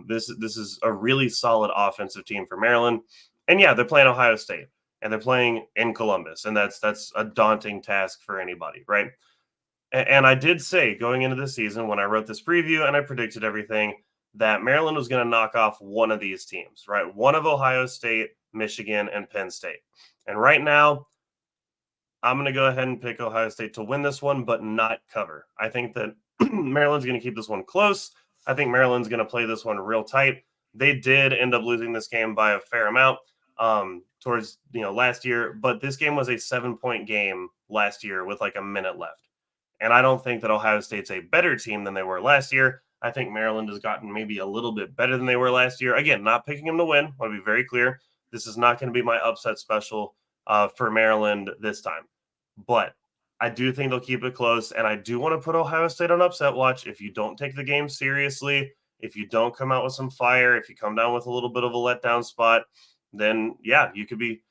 This is a really solid offensive team for Maryland. And yeah, they're playing Ohio State and they're playing in Columbus, and that's a daunting task for anybody, right? And I did say going into the season when I wrote this preview and I predicted everything that Maryland was going to knock off one of these teams, right? One of Ohio State, Michigan, and Penn State. And right now, I'm going to go ahead and pick Ohio State to win this one, but not cover. I think that Maryland's going to keep this one close. I think Maryland's going to play this one real tight. They did end up losing this game by a fair amount towards last year, but this game was a 7-point game last year with like a minute left. And I don't think that Ohio State's a better team than they were last year. I think Maryland has gotten maybe a little bit better than they were last year. Again, not picking them to win. I want to be very clear. This is not going to be my upset special for Maryland this time. But I do think they'll keep it close. And I do want to put Ohio State on upset watch. If you don't take the game seriously, if you don't come out with some fire, if you come down with a little bit of a letdown spot, then yeah, you could be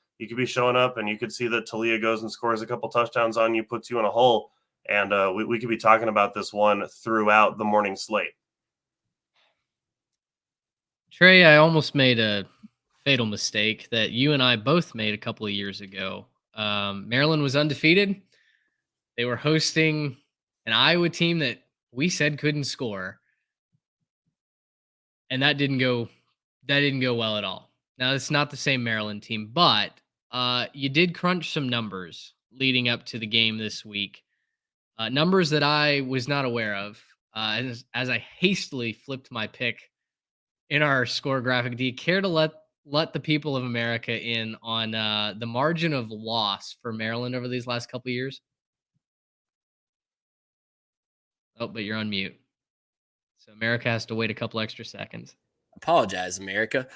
showing up and you could see that Talia goes and scores a couple touchdowns on you, puts you in a hole. And we could be talking about this one throughout the morning slate. Trey, I almost made a fatal mistake that you and I both made a couple of years ago. Maryland was undefeated. They were hosting an Iowa team that we said couldn't score. And that didn't go well at all. Now, it's not the same Maryland team, but you did crunch some numbers leading up to the game this week. Numbers that I was not aware of as I hastily flipped my pick in our score graphic. Do you care to let the people of America in on the margin of loss for Maryland over these last couple of years? Oh, but you're on mute. So America has to wait a couple extra seconds. Apologize, America.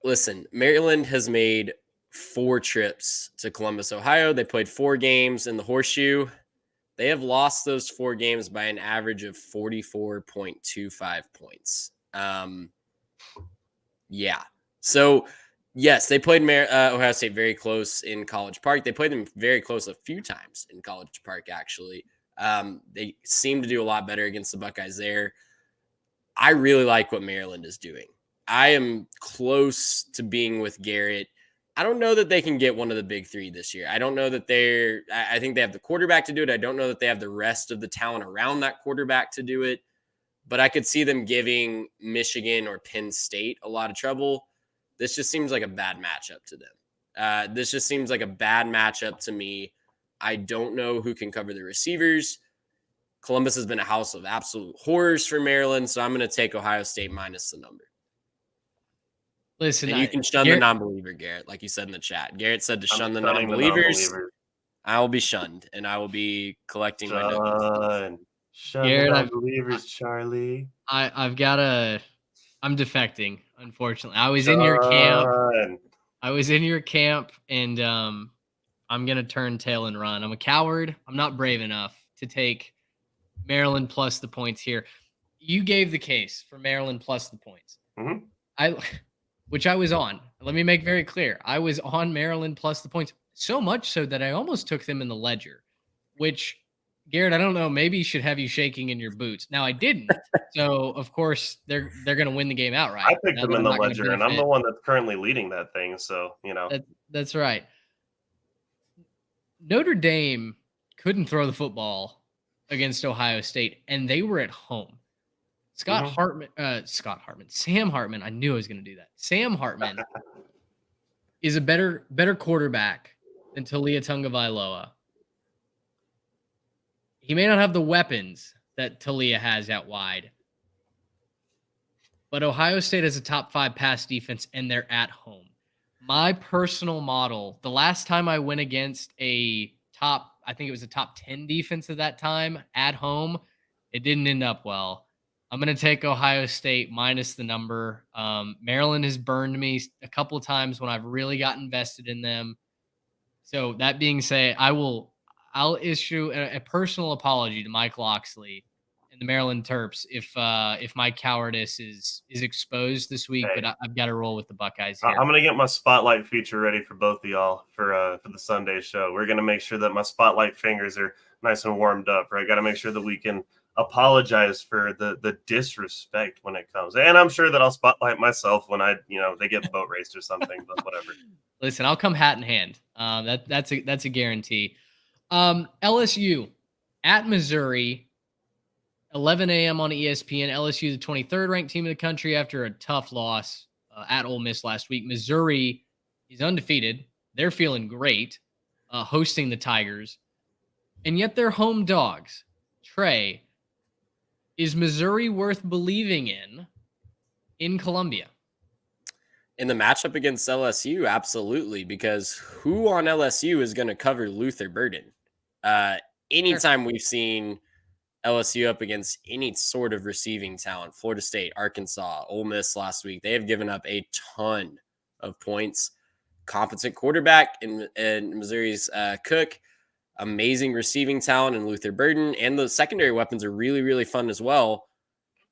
Listen, Maryland has made 4 trips to Columbus, Ohio. They played 4 games in the Horseshoe. They have lost those 4 games by an average of 44.25 points. Yeah. So, yes, they played Ohio State very close in College Park. They played them very close a few times in College Park, actually. They seem to do a lot better against the Buckeyes there. I really like what Maryland is doing. I am close to being with Garrett. I don't know that they can get one of the big 3 this year. I don't know that I think they have the quarterback to do it. I don't know that they have the rest of the talent around that quarterback to do it, but I could see them giving Michigan or Penn State a lot of trouble. This just seems like a bad matchup to them. This just seems like a bad matchup to me. I don't know who can cover the receivers. Columbus has been a house of absolute horrors for Maryland, so I'm going to take Ohio State minus the number. Listen, and you can shun the non-believer, Garrett, like you said in the chat. Garrett said to shun the non-believers. I will be shunned, and I will be collecting my nuggets. Shun the non-believers, Charlie. I'm defecting, unfortunately. I was in your camp, and I'm going to turn tail and run. I'm a coward. I'm not brave enough to take Maryland plus the points here. You gave the case for Maryland plus the points. Mm-hmm. Which I was on. Let me make very clear. I was on Maryland plus the points, so much so that I almost took them in the ledger, which, Garrett, I don't know, maybe should have you shaking in your boots. Now, I didn't. So, of course, they're going to win the game outright. I picked them in the ledger, and I'm the one that's currently leading that thing, so, That's right. Notre Dame couldn't throw the football against Ohio State, and they were at home. Sam Hartman. I knew I was going to do that. Sam Hartman is a better quarterback than Talia Tagovailoa. He may not have the weapons that Talia has out wide, but Ohio State has a top 5 pass defense, and they're at home. My personal model, the last time I went against I think it was a top 10 defense at that time at home, it didn't end up well. I'm going to take Ohio State minus the number. Maryland has burned me a couple of times when I've really got invested in them. So that being said, I'll issue a personal apology to Mike Loxley and the Maryland Terps if my cowardice is exposed this week, Hey, but I've got to roll with the Buckeyes I'm here. gonna get my spotlight feature ready for both of y'all for the Sunday show. We're gonna make sure that my spotlight fingers are nice and warmed up. Right, got to make sure that we can apologize for the disrespect when it comes. And I'm sure that I'll spotlight myself when they get boat raced or something. But whatever. Listen, I'll come hat in hand. That's a guarantee. LSU at Missouri, 11 a.m. on ESPN. LSU, the 23rd ranked team in the country after a tough loss at Ole Miss last week. Missouri is undefeated. They're feeling great, hosting the Tigers, and yet they're home dogs. Trey, is Missouri worth believing in Columbia? In the matchup against LSU, absolutely, because who on LSU is going to cover Luther Burden? Anytime we've seen LSU up against any sort of receiving talent, Florida State, Arkansas, Ole Miss last week, they have given up a ton of points. Competent quarterback in Missouri's Cook, amazing receiving talent in Luther Burden, and the secondary weapons are really, really fun as well.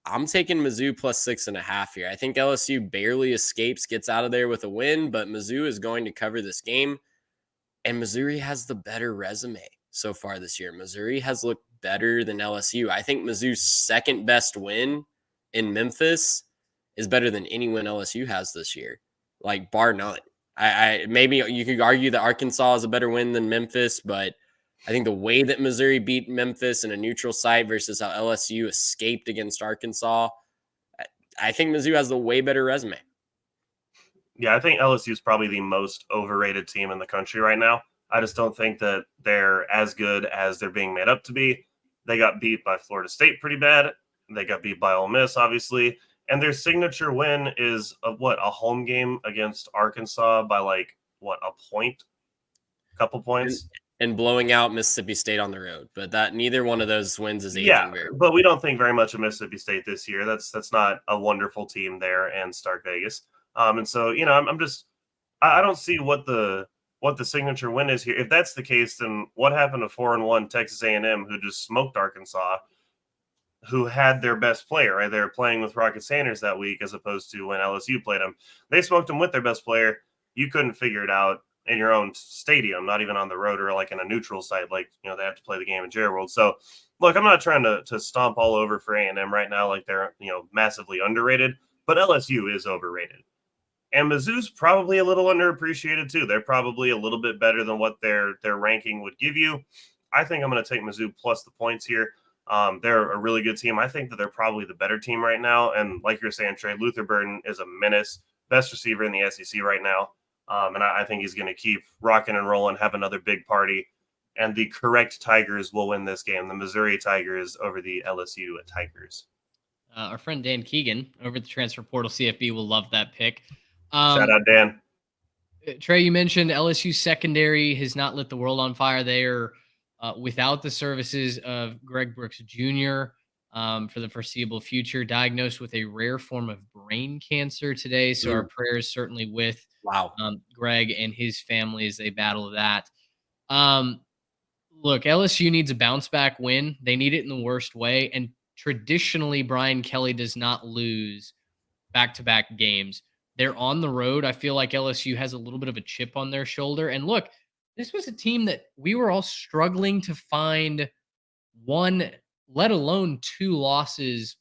I'm taking Mizzou plus 6.5 here. I think LSU barely escapes, gets out of there with a win, but Mizzou is going to cover this game. And Missouri has the better resume so far this year. Missouri has looked better than LSU. I think Mizzou's second best win in Memphis is better than any win LSU has this year, like bar none. I maybe you could argue that Arkansas is a better win than Memphis, but I think the way that Missouri beat Memphis in a neutral site versus how LSU escaped against Arkansas, I think Mizzou has the way better resume. Yeah, I think LSU is probably the most overrated team in the country right now. I just don't think that they're as good as they're being made up to be. They got beat by Florida State pretty bad. They got beat by Ole Miss, obviously. And their signature win is a home game against Arkansas by a point, couple points. And blowing out Mississippi State on the road, but that neither one of those wins is Yeah, aging very well. but we don't think very much of Mississippi State this year. That's not a wonderful team there in Stark Vegas. And so I don't see what the signature win is here. If that's the case, then what happened to 4-1 Texas A&M, who just smoked Arkansas, who had their best player, right? They were playing with Rocket Sanders that week as opposed to when LSU played them. They smoked them with their best player. You couldn't figure it out in your own stadium, not even on the road or like in a neutral site, like, they have to play the game in Jerry World. So, look, I'm not trying to stomp all over for A&M right now, like they're, massively underrated, but LSU is overrated. And Mizzou's probably a little underappreciated too. They're probably a little bit better than what their ranking would give you. I think I'm going to take Mizzou plus the points here. They're a really good team. I think that they're probably the better team right now. And like you're saying, Trey, Luther Burden is a menace, best receiver in the SEC right now. And I think he's going to keep rocking and rolling, have another big party. And the correct Tigers will win this game. The Missouri Tigers over the LSU Tigers. Our friend Dan Keegan over at the Transfer Portal CFB will love that pick. Shout out, Dan. Trey, you mentioned LSU secondary has not lit the world on fire. They are without the services of Greg Brooks Jr. For the foreseeable future, diagnosed with a rare form of brain cancer today. So our prayers certainly with Greg and his family as they battle that. Look, LSU needs a bounce back win. They need it in the worst way. And traditionally, Brian Kelly does not lose back-to-back games. They're on the road. I feel like LSU has a little bit of a chip on their shoulder. And look, this was a team that we were all struggling to find one, let alone two losses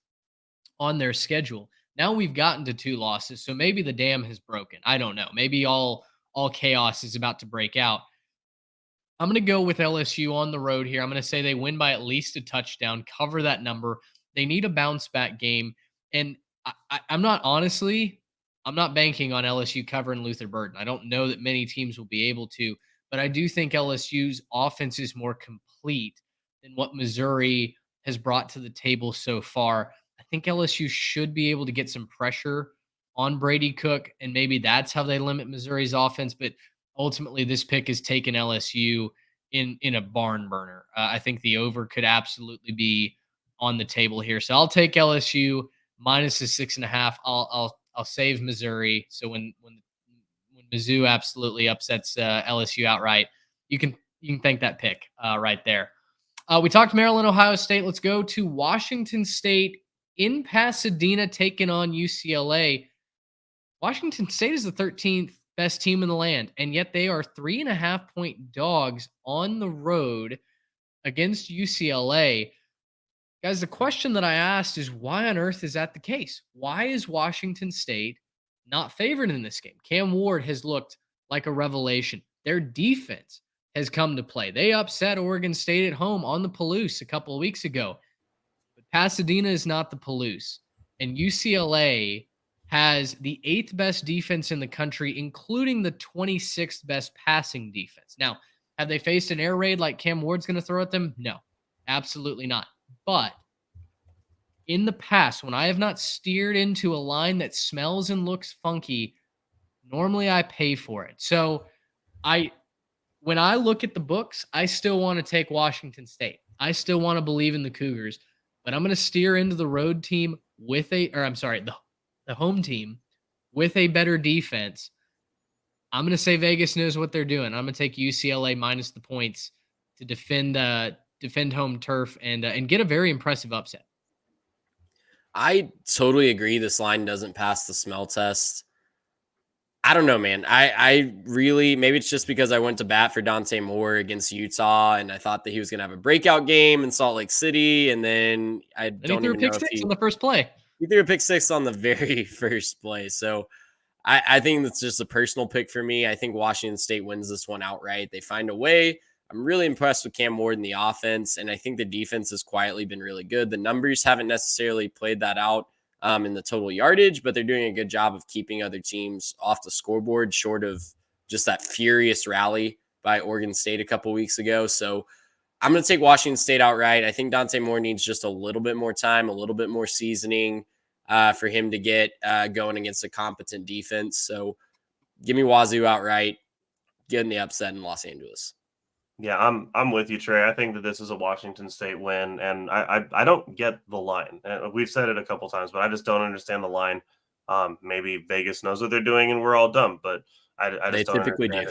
on their schedule. Now we've gotten to two losses, so maybe the dam has broken. I don't know. Maybe all chaos is about to break out. I'm going to go with LSU on the road here. I'm going to say they win by at least a touchdown, cover that number. They need a bounce back game. And I'm not banking on LSU covering Luther Burden. I don't know that many teams will be able to, but I do think LSU's offense is more complete than what Missouri has brought to the table so far. I think LSU should be able to get some pressure on Brady Cook, and maybe that's how they limit Missouri's offense. But ultimately, this pick has taken LSU in a barn burner. I think the over could absolutely be on the table here. So I'll take LSU minus the 6.5. I'll save Missouri. So when Mizzou absolutely upsets LSU outright, you can thank that pick right there. We talked Maryland, Ohio State. Let's go to Washington State in Pasadena taking on UCLA. Washington State is the 13th best team in the land, and yet they are 3.5-point dogs on the road against UCLA. Guys, the question that I asked is why on earth is that the case? Why is Washington State not favored in this game? Cam Ward has looked like a revelation. Their defense has come to play. They upset Oregon State at home on the Palouse a couple of weeks ago. But Pasadena is not the Palouse. And UCLA has the 8th best defense in the country, including the 26th best passing defense. Now, have they faced an air raid like Cam Ward's going to throw at them? No, absolutely not. But in the past, when I have not steered into a line that smells and looks funky, normally I pay for it. So when I look at the books, I still want to take Washington State. I still want to believe in the Cougars, but I'm going to steer into the road team the home team with a better defense. I'm going to say Vegas knows what they're doing. I'm going to take UCLA minus the points to defend home turf and get a very impressive upset. I totally agree. This line doesn't pass the smell test. I don't know, man. I really, maybe it's just because I went to bat for Dante Moore against Utah and I thought that he was going to have a breakout game in Salt Lake City. And then I don't threw even a pick know if six on the first play. He threw a pick six on the very first play. So I think that's just a personal pick for me. I think Washington State wins this one outright. They find a way. I'm really impressed with Cam Ward in the offense, and I think the defense has quietly been really good. The numbers haven't necessarily played that out in the total yardage, but they're doing a good job of keeping other teams off the scoreboard, short of just that furious rally by Oregon State a couple weeks ago. So I'm going to take Washington State outright. I think Dante Moore needs just a little bit more time, a little bit more seasoning for him to get going against a competent defense. So give me Wazoo outright, getting the upset in Los Angeles. Yeah, I'm with you, Trey. I think that this is a Washington State win, and I don't get the line. We've said it a couple times, but I just don't understand the line. Maybe Vegas knows what they're doing, and we're all dumb, but I just they don't typically do.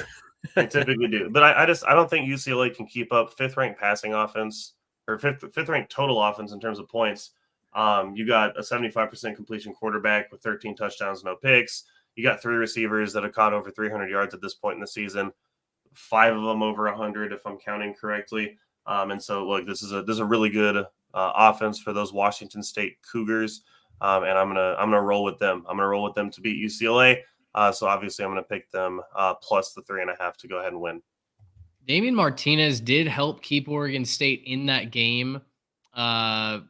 They typically do, but I don't think UCLA can keep up. 5th ranked passing offense or fifth ranked total offense in terms of points. You got a 75% completion quarterback with 13 touchdowns, no picks. You got 3 receivers that have caught over 300 yards at this point in the season. 5 of them over 100, if I'm counting correctly. And so, look, this is a really good offense for those Washington State Cougars, and I'm gonna roll with them. I'm gonna roll with them to beat UCLA. So obviously, I'm gonna pick them plus the 3.5 to go ahead and win. Damian Martinez did help keep Oregon State in that game. What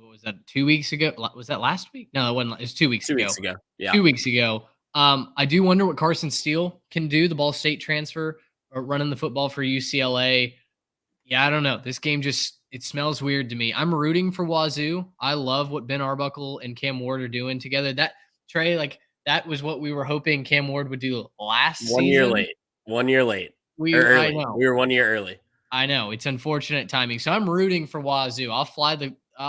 was that? 2 weeks ago? Was that last week? No, it wasn't. It was 2 weeks ago. 2 weeks ago. Yeah. 2 weeks ago. I do wonder what Carson Steele can do, the Ball State transfer, or running the football for UCLA. Yeah, I don't know. This game it smells weird to me. I'm rooting for Wazoo. I love what Ben Arbuckle and Cam Ward are doing together. That was what we were hoping Cam Ward would do last season. 1 year late. 1 year late. I know. We were 1 year early. I know. It's unfortunate timing. So I'm rooting for Wazoo. I'll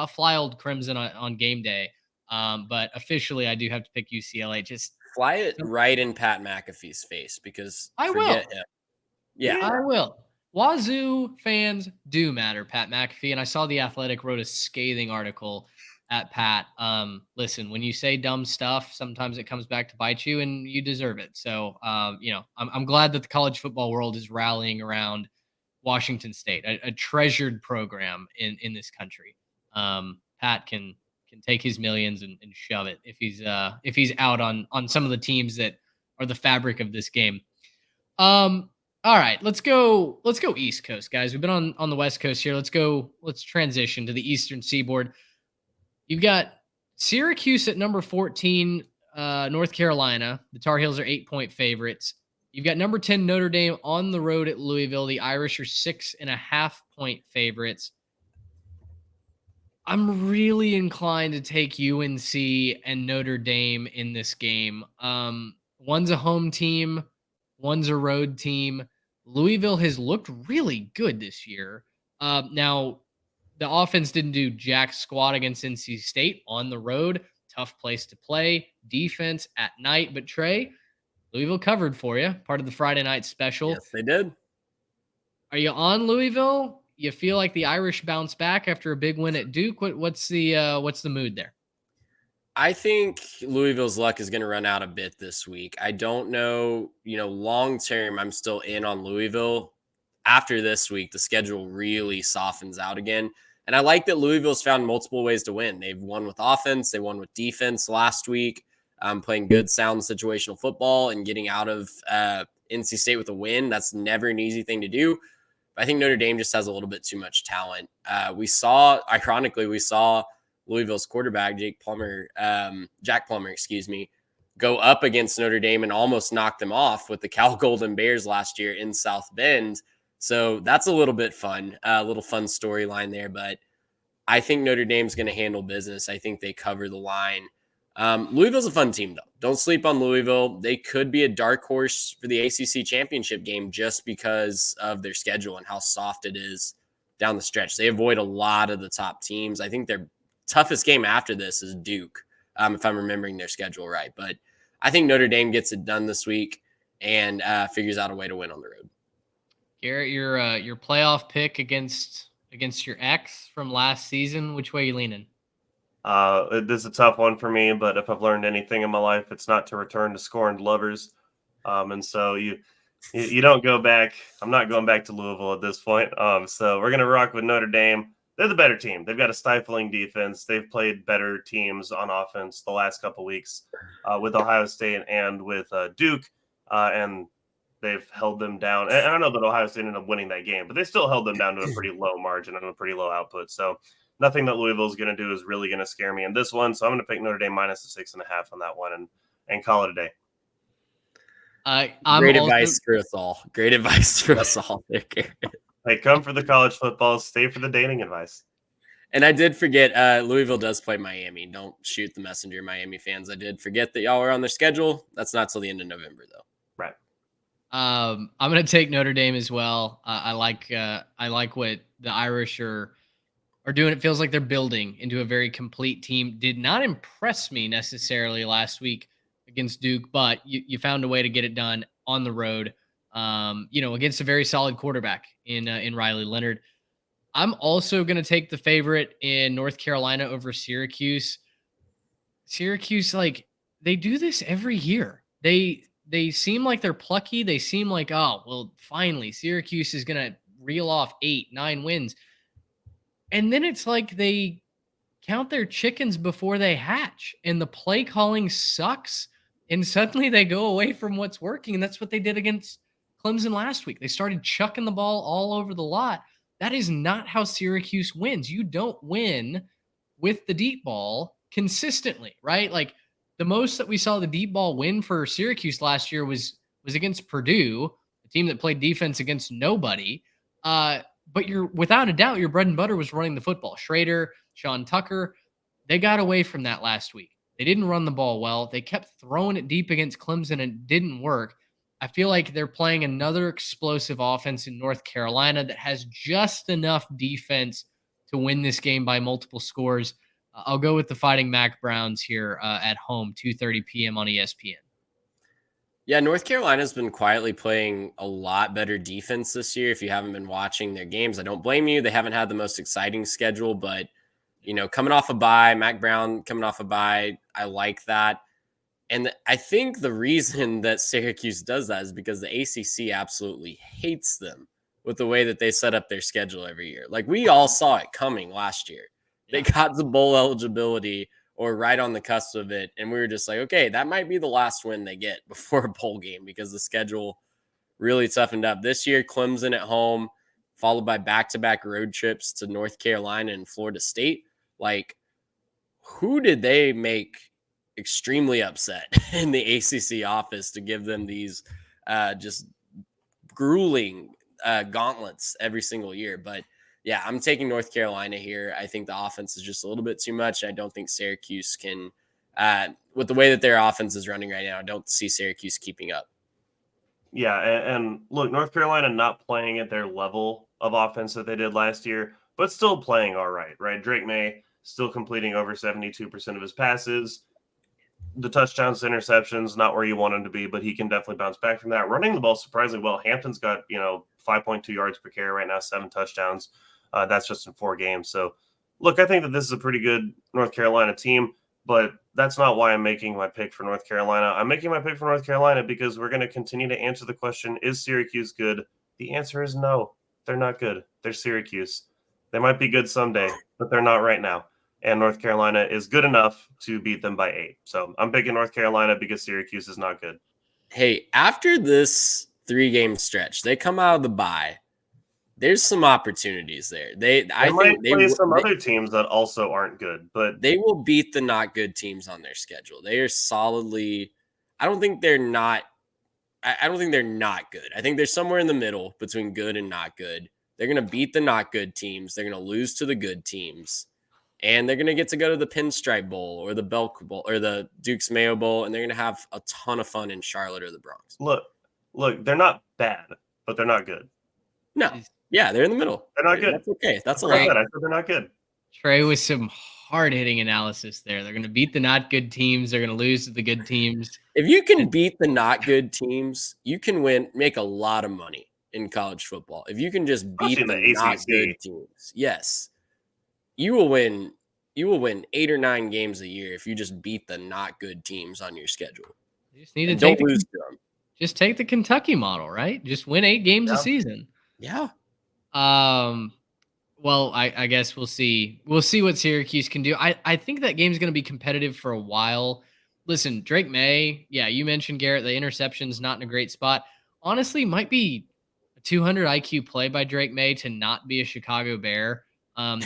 fly Old Crimson on game day. But officially, I do have to pick UCLA. Just fly it right in Pat McAfee's face because I will. Him. Yeah, I will. Wazoo fans do matter, Pat McAfee. And I saw The Athletic wrote a scathing article at Pat. Listen, when you say dumb stuff, sometimes it comes back to bite you, and you deserve it. So, I'm glad that the college football world is rallying around Washington State, a treasured program in this country. Pat can take his millions and shove it if he's out on some of the teams that are the fabric of this game. All right, let's go East Coast, guys. We've been on the West Coast here. Let's transition to the Eastern Seaboard. You've got Syracuse at number 14, North Carolina. The Tar Heels are 8-point favorites. You've got number 10 Notre Dame on the road at Louisville. The Irish are 6.5-point favorites. I'm really inclined to take UNC and Notre Dame in this game. One's a home team, one's a road team. Louisville has looked really good this year. Now, the offense didn't do jack squat against NC State on the road. Tough place to play. Defense at night. But Trey, Louisville covered for you. Part of the Friday night special. Yes, they did. Are you on Louisville? You feel like the Irish bounce back after a big win at Duke? What's the mood there? I think Louisville's luck is going to run out a bit this week. I don't know, long term, I'm still in on Louisville. After this week, the schedule really softens out again. And I like that Louisville's found multiple ways to win. They've won with offense, they won with defense last week, playing good, sound situational football and getting out of NC State with a win. That's never an easy thing to do. But I think Notre Dame just has a little bit too much talent. Ironically, we saw Louisville's quarterback, Jack Plummer, go up against Notre Dame and almost knock them off with the Cal Golden Bears last year in South Bend. So that's a little bit fun, a little fun storyline there. But I think Notre Dame's going to handle business. I think they cover the line. Louisville's a fun team, though. Don't sleep on Louisville. They could be a dark horse for the ACC championship game just because of their schedule and how soft it is down the stretch. They avoid a lot of the top teams. I think their toughest game after this is Duke, if I'm remembering their schedule right. But I think Notre Dame gets it done this week and figures out a way to win on the road. Garrett, your playoff pick against your ex from last season. Which way are you leaning? This is a tough one for me, but if I've learned anything in my life, it's not to return to scorned lovers. And so you don't go back. I'm not going back to Louisville at this point. So we're going to rock with Notre Dame. They're the better team. They've got a stifling defense. They've played better teams on offense the last couple weeks with Ohio State and with Duke, and they've held them down. And I know that Ohio State ended up winning that game, but they still held them down to a pretty low margin and a pretty low output. So nothing that Louisville is going to do is really going to scare me in this one. So I'm going to pick Notre Dame minus the 6.5 on that one and call it a day. Great advice for us all. Great advice for us all. Hey, come for the college football, stay for the dating advice. And I did forget, Louisville does play Miami. Don't shoot the messenger, Miami fans. I did forget that y'all were on their schedule. That's not till the end of November, though. Right. I'm going to take Notre Dame as well. I like what the Irish are doing. It feels like they're building into a very complete team. Did not impress me necessarily last week against Duke, but you found a way to get it done on the road. Against a very solid quarterback in Riley Leonard. I'm also going to take the favorite in North Carolina over Syracuse. Syracuse, they do this every year. They seem like they're plucky. They seem like, oh, well, finally, Syracuse is going to reel off 8-9 wins. And then it's like they count their chickens before they hatch, and the play calling sucks. And suddenly they go away from what's working. And that's what they did against Clemson last week. They started chucking the ball all over the lot. That is not how Syracuse wins. You don't win with the deep ball consistently, right? Like the most that we saw the deep ball win for Syracuse last year was against Purdue, a team that played defense against nobody. But without a doubt, your bread and butter was running the football. Schrader, Sean Tucker, they got away from that last week. They didn't run the ball well. They kept throwing it deep against Clemson and it didn't work. I feel like they're playing another explosive offense in North Carolina that has just enough defense to win this game by multiple scores. I'll go with the Fighting Mac Browns here at home, 2:30 p.m. on ESPN. Yeah, North Carolina's been quietly playing a lot better defense this year. If you haven't been watching their games, I don't blame you. They haven't had the most exciting schedule, but, coming off a bye, Mac Brown coming off a bye, I like that. And I think the reason that Syracuse does that is because the ACC absolutely hates them with the way that they set up their schedule every year. Like we all saw it coming last year. They got the bowl eligibility or right on the cusp of it. And we were just like, okay, that might be the last win they get before a bowl game because the schedule really toughened up. This year, Clemson at home, followed by back-to-back road trips to North Carolina and Florida State. Like, who did they make extremely upset in the ACC office to give them these just grueling gauntlets every single year? But yeah, I'm taking North Carolina here. I think the offense is just a little bit too much. I don't think Syracuse can, with the way that their offense is running right now, I don't see Syracuse keeping up. Yeah, and look, North Carolina not playing at their level of offense that they did last year, but still playing all right? Drake May still completing over 72% of his passes. The touchdowns, interceptions, not where you want him to be, but he can definitely bounce back from that. Running the ball surprisingly well. Hampton's got, 5.2 yards per carry right now, 7 touchdowns. That's just in 4 games. So, look, I think that this is a pretty good North Carolina team, but that's not why I'm making my pick for North Carolina. I'm making my pick for North Carolina because we're going to continue to answer the question, is Syracuse good? The answer is no. They're not good. They're Syracuse. They might be good someday, but they're not right now. And North Carolina is good enough to beat them by 8. So I'm picking North Carolina because Syracuse is not good. Hey, after this 3-game stretch, they come out of the bye. There's some opportunities there. I might think play some other teams that also aren't good, but they will beat the not good teams on their schedule. They are solidly. I don't think they're not. I don't think they're not good. I think they're somewhere in the middle between good and not good. They're going to beat the not good teams. They're going to lose to the good teams. And they're going to get to go to the Pinstripe Bowl or the Belk Bowl or the Duke's Mayo Bowl. And they're going to have a ton of fun in Charlotte or the Bronx. Look, they're not bad, but they're not good. No. Yeah, they're in the middle. They're not good. That's okay. That's I allowed. said they're not good. Trey with some hard-hitting analysis there. They're going to beat the not good teams. They're going to lose to the good teams. If you can beat the not good teams, you can make a lot of money in college football. If you can just beat the not good teams, yes, you will win. You will win 8 or 9 games a year if you just beat the not good teams on your schedule. You just need to don't lose to them. Just take the Kentucky model, right? Just win 8 games a season. Yeah. Well, I guess we'll see. We'll see what Syracuse can do. I think that game's going to be competitive for a while. Listen, Drake May, yeah, you mentioned Garrett, the interception's not in a great spot. Honestly, might be a 200 IQ play by Drake May to not be a Chicago Bear.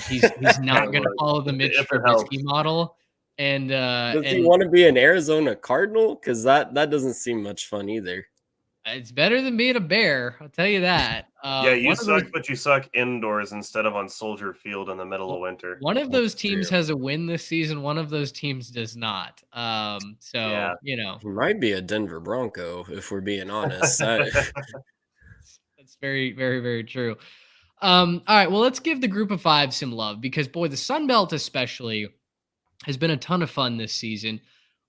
He's not going to follow the Mitch Trubisky model. And does he want to be an Arizona Cardinal? Because that doesn't seem much fun either. It's better than being a Bear, I'll tell you that. Yeah, you suck, but you suck indoors instead of on Soldier Field in the middle of winter. One of those teams has a win this season. One of those teams does not. You know. He might be a Denver Bronco, if we're being honest. That's very, very, very true. All right, well, let's give the group of 5 some love because, boy, the Sun Belt especially has been a ton of fun this season.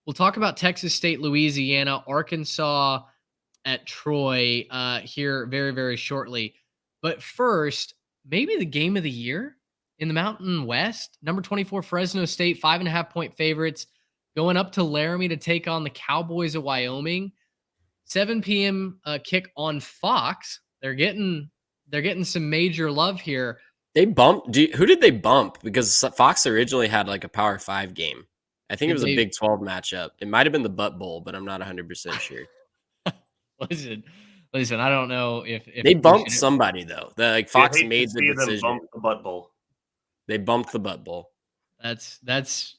We'll talk about Texas State, Louisiana, Arkansas at Troy here very, very shortly. But first, maybe the game of the year in the Mountain West. Number 24, Fresno State, 5.5-point favorites, going up to Laramie to take on the Cowboys of Wyoming. 7 p.m. Kick on Fox. They're getting some major love here. They bumped. Who did they bump? Because Fox originally had like a Power 5 game. I think it was a Big 12 matchup. It might have been the Butt Bowl, but I'm not 100% sure. Listen, I don't know if they bumped somebody though. Fox made the decision. Bump the Butt Bowl. They bumped the Butt Bowl. That's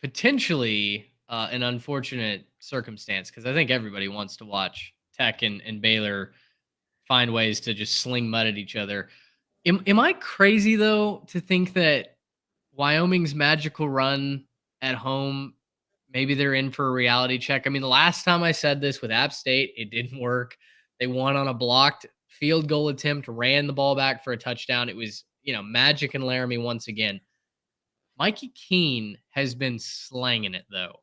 potentially an unfortunate circumstance because I think everybody wants to watch Tech and Baylor find ways to just sling mud at each other. Am I crazy though to think that Wyoming's magical run at home, maybe they're in for a reality check? I mean, the last time I said this with App State, it didn't work. They won on a blocked field goal attempt, ran the ball back for a touchdown. It was, Magic and Laramie once again. Mikey Keene has been slanging it though.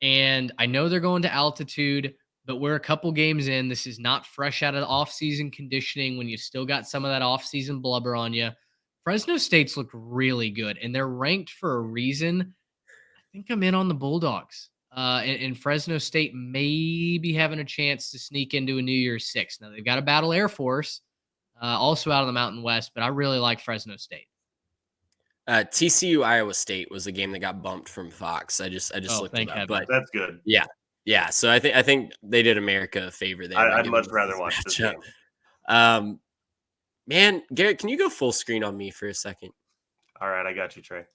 And I know they're going to altitude, but we're a couple games in. This is not fresh out of off-season conditioning when you still got some of that off-season blubber on you. Fresno State's looked really good, and they're ranked for a reason. I think I'm in on the Bulldogs. And Fresno State may be having a chance to sneak into a New Year's Six. Now, they've got to battle Air Force, also out of the Mountain West, but I really like Fresno State. TCU Iowa State was the game that got bumped from Fox. I just looked it up, but that's good. Yeah. So I think they did America a favor there. I'd much rather watch this game. Man, Garrett, can you go full screen on me for a second? All right, I got you, Trey.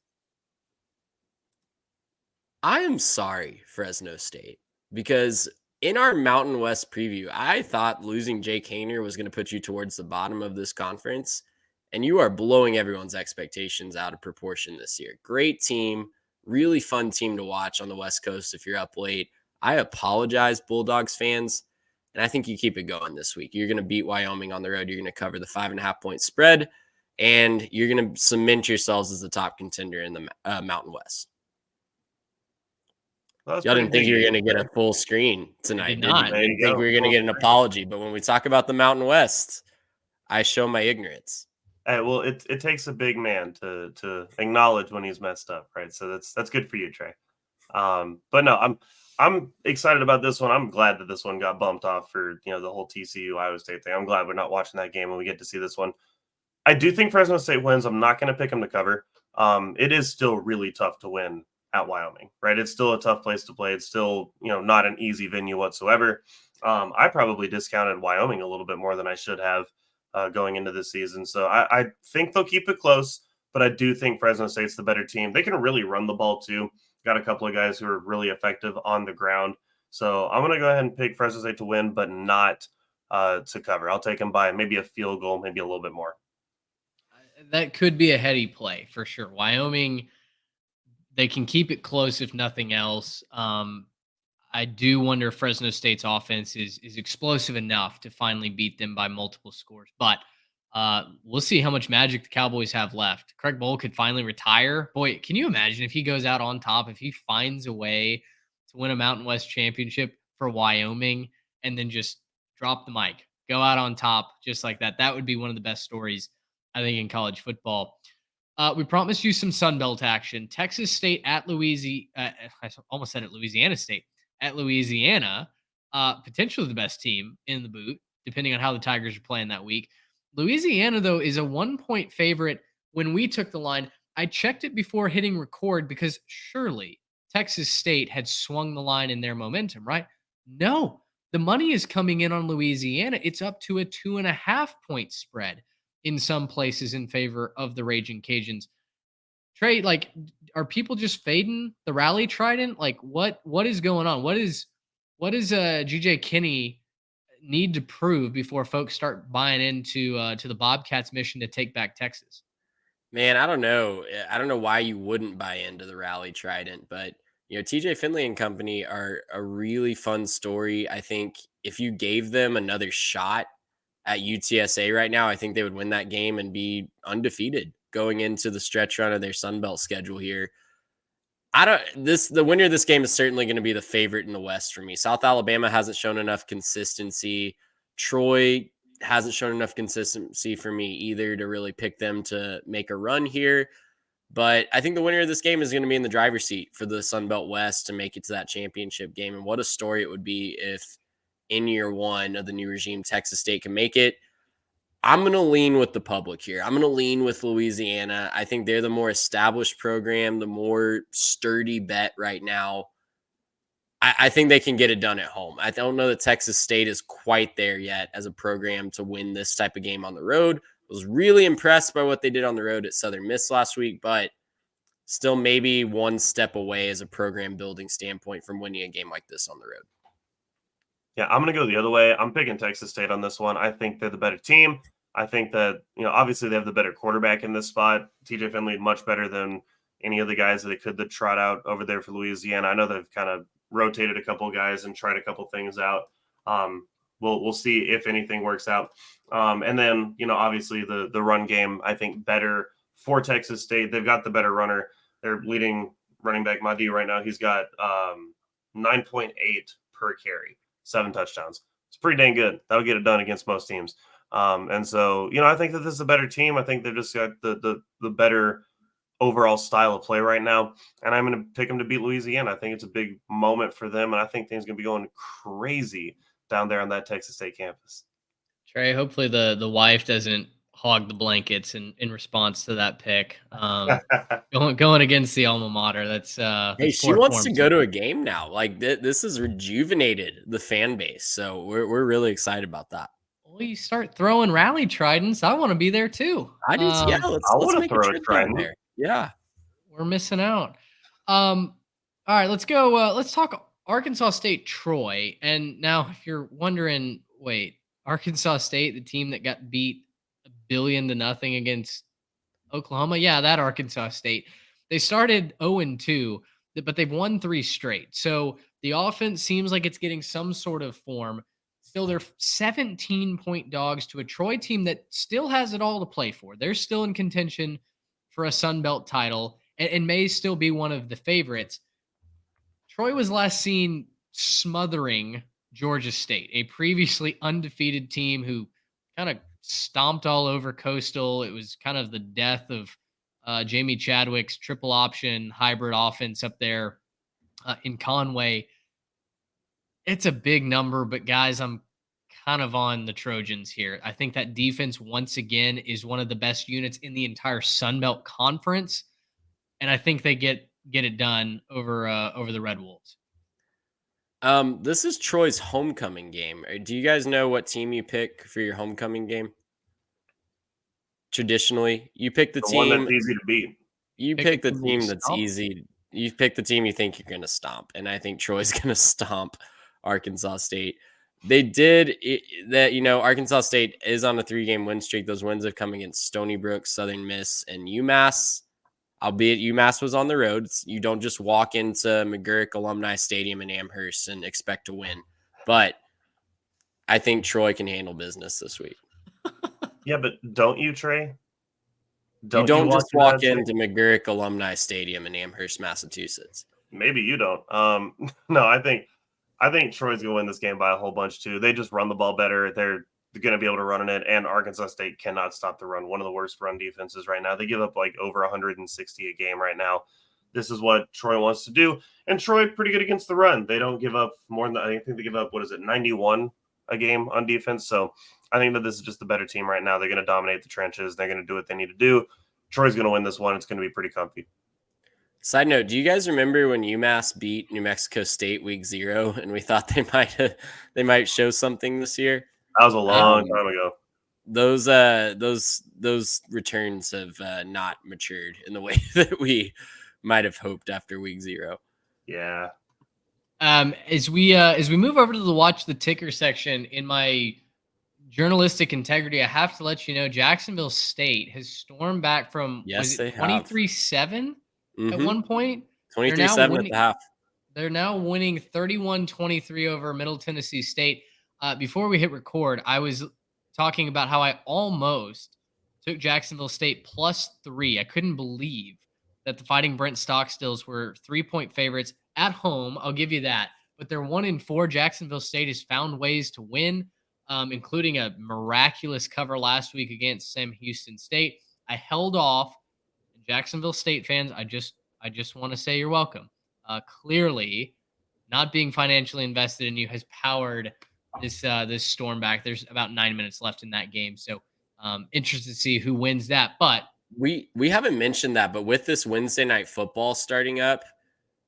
I am sorry, Fresno State, because in our Mountain West preview, I thought losing Jake Haener was going to put you towards the bottom of this conference, and you are blowing everyone's expectations out of proportion this year. Great team, really fun team to watch on the West Coast if you're up late. I apologize, Bulldogs fans, and I think you keep it going this week. You're going to beat Wyoming on the road. You're going to cover the 5.5-point spread, and you're going to cement yourselves as the top contender in the Mountain West. Y'all didn't think you were going to get a full screen tonight, did you? Didn't think we were going to get an apology. But when we talk about the Mountain West, I show my ignorance. Hey, well, it takes a big man to acknowledge when he's messed up, right? So that's good for you, Trey. But no, I'm excited about this one. I'm glad that this one got bumped off for the whole TCU Iowa State thing. I'm glad we're not watching that game when we get to see this one. I do think Fresno State wins. I'm not going to pick them to cover. It is still really tough to win at Wyoming, right? It's still a tough place to play. It's still not an easy venue whatsoever. I probably discounted Wyoming a little bit more than I should have going into this season. So I think they'll keep it close, but I do think Fresno State's the better team. They can really run the ball too. Got a couple of guys who are really effective on the ground. So I'm going to go ahead and pick Fresno State to win, but not to cover. I'll take them by maybe a field goal, maybe a little bit more. That could be a heady play for sure. Wyoming, they can keep it close if nothing else. I do wonder if Fresno State's offense is explosive enough to finally beat them by multiple scores. But we'll see how much magic the Cowboys have left. Craig Bowl could finally retire. Boy, can you imagine if he goes out on top, if he finds a way to win a Mountain West championship for Wyoming and then just drop the mic, go out on top just like that? That would be one of the best stories, I think, in college football. We promised you some Sun Belt action. Texas State at Louisiana. I almost said it, Louisiana State at Louisiana. Potentially the best team in the boot, depending on how the Tigers are playing that week. Louisiana, though, is a 1-point favorite. When we took the line, I checked it before hitting record because surely Texas State had swung the line in their momentum, right? No, the money is coming in on Louisiana. It's up to a 2.5-point spread in some places in favor of the Raging Cajuns. Trey, like, are people just fading the rally trident? Like, what is going on? What is GJ Kinney need to prove before folks start buying into to the Bobcats' mission to take back Texas? Man, I don't know. I don't know why you wouldn't buy into the Rally Trident, but TJ Finley and company are a really fun story. I think if you gave them another shot at UTSA right now, I think they would win that game and be undefeated going into the stretch run of their Sun Belt schedule here. The winner of this game is certainly going to be the favorite in the West for me. South Alabama hasn't shown enough consistency. Troy hasn't shown enough consistency for me either to really pick them to make a run here. But I think the winner of this game is going to be in the driver's seat for the Sun Belt West to make it to that championship game. And what a story it would be if in year one of the new regime, Texas State can make it. I'm going to lean with the public here. I'm going to lean with Louisiana. I think they're the more established program, the more sturdy bet right now. I think they can get it done at home. I don't know that Texas State is quite there yet as a program to win this type of game on the road. I was really impressed by what they did on the road at Southern Miss last week, but still maybe one step away as a program building standpoint from winning a game like this on the road. Yeah, I'm going to go the other way. I'm picking Texas State on this one. I think they're the better team. I think that, obviously they have the better quarterback in this spot. TJ Finley, much better than any of the guys that they could trot out over there for Louisiana. I know they've kind of rotated a couple of guys and tried a couple things out. We'll see if anything works out. And then, obviously the run game, I think better for Texas State. They've got the better runner. Their leading running back, Madi, right now, he's got 9.8 per carry, 7 touchdowns. It's pretty dang good. That'll get it done against most teams. And so, I think that this is a better team. I think they've just got the better overall style of play right now. And I'm going to pick them to beat Louisiana. I think it's a big moment for them. And I think things are going to be going crazy down there on that Texas State campus. Trey, hopefully the wife doesn't hog the blankets in response to that pick. Going against the alma mater. That's hey, she wants to go to a game now. Like this has rejuvenated the fan base. So we're really excited about that. Well, you start throwing rally tridents. I want to be there too. I do. Yeah, let's make a trip down there. Yeah, we're missing out. All right, let's go. Let's talk Arkansas State, Troy. And now, if you're wondering, wait, Arkansas State, the team that got beat 1-0 against Oklahoma, yeah, that Arkansas State. They started 0-2, but they've won 3 straight. So the offense seems like it's getting some sort of form. Still, they're 17-point dogs to a Troy team that still has it all to play for. They're still in contention for a Sun Belt title and may still be one of the favorites. Troy was last seen smothering Georgia State, a previously undefeated team who kind of stomped all over Coastal. It was kind of the death of Jamie Chadwick's triple option hybrid offense up there in Conway. It's a big number, but guys, I'm kind of on the Trojans here. I think that defense, once again, is one of the best units in the entire Sun Belt Conference, and I think they get it done over the Red Wolves. This is Troy's homecoming game. Do you guys know what team you pick for your homecoming game? Traditionally, you pick the The one team. that's easy to beat. You Pick pick the the team that you team that's stomp. easy. You pick the team you think you're going to stomp, and I think Troy's going to stomp Arkansas State. They did that. Arkansas State is on a 3-game win streak. Those wins have come against Stony Brook, Southern Miss, and UMass. Albeit UMass was on the road. You don't just walk into McGurk Alumni Stadium in Amherst and expect to win. But I think Troy can handle business this week. Yeah, but don't you, Trey? You don't walk just into walk that into McGurk Alumni Stadium in Amherst, Massachusetts. Maybe you don't. No, I think Troy's gonna win this game by a whole bunch too. They just run the ball better. They're gonna be able to run in it, and Arkansas State cannot stop the run. One of the worst run defenses right now. They give up like over 160 a game right now. This is what Troy wants to do, and Troy pretty good against the run. They don't give up more than I think they give up 91 a game on defense. So I think that this is just the better team right now. They're going to dominate the trenches. They're going to do what they need to do. Troy's going to win this one. It's going to be pretty comfy. Side note, do you guys remember when UMass beat New Mexico State week 0 and we thought they might show something this year? That was a long time ago. Those returns have not matured in the way that we might have hoped after week 0. Yeah. As we move over to the watch the ticker section, in my journalistic integrity, I have to let you know Jacksonville State has stormed back from 23-7 at one point. 23-7 at the half. They're now winning 31-23 over Middle Tennessee State. Before we hit record, I was talking about how I almost took Jacksonville State +3. I couldn't believe that the Fighting Brent Stockstills were 3-point favorites at home. I'll give you that. But they're 1-4. Jacksonville State has found ways to win, including a miraculous cover last week against Sam Houston State. I held off. Jacksonville State fans, I just want to say you're welcome. Clearly, not being financially invested in you has powered this storm back. There's about 9 minutes left in that game, so interested to see who wins that. But we haven't mentioned that, but with this Wednesday night football starting up,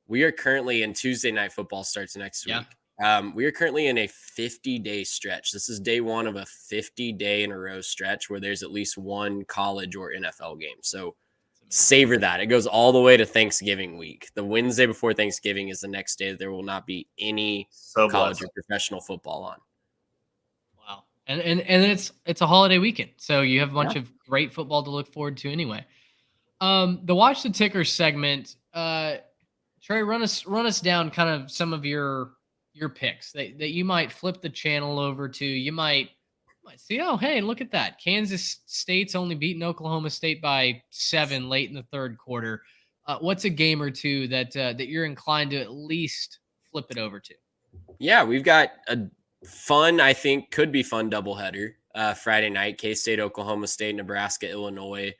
we are currently in Tuesday night football starts next week. We are currently in a 50-day stretch. This is day 1 of a 50-day in a row stretch where there's at least one college or NFL game. So savor that. It goes all the way to Thanksgiving week. The Wednesday before Thanksgiving is the next day that there will not be any college or professional football on. Wow. And it's a holiday weekend. So you have a bunch of great football to look forward to anyway. The Watch the Ticker segment, Trey, run us down kind of some of your picks that you might flip the channel over to. You might see, oh, hey, look at that. Kansas State's only beaten Oklahoma State by 7 late in the third quarter. What's a game or two that you're inclined to at least flip it over to? Yeah, we've got a fun, I think could be fun doubleheader Friday night. K-State, Oklahoma State, Nebraska, Illinois.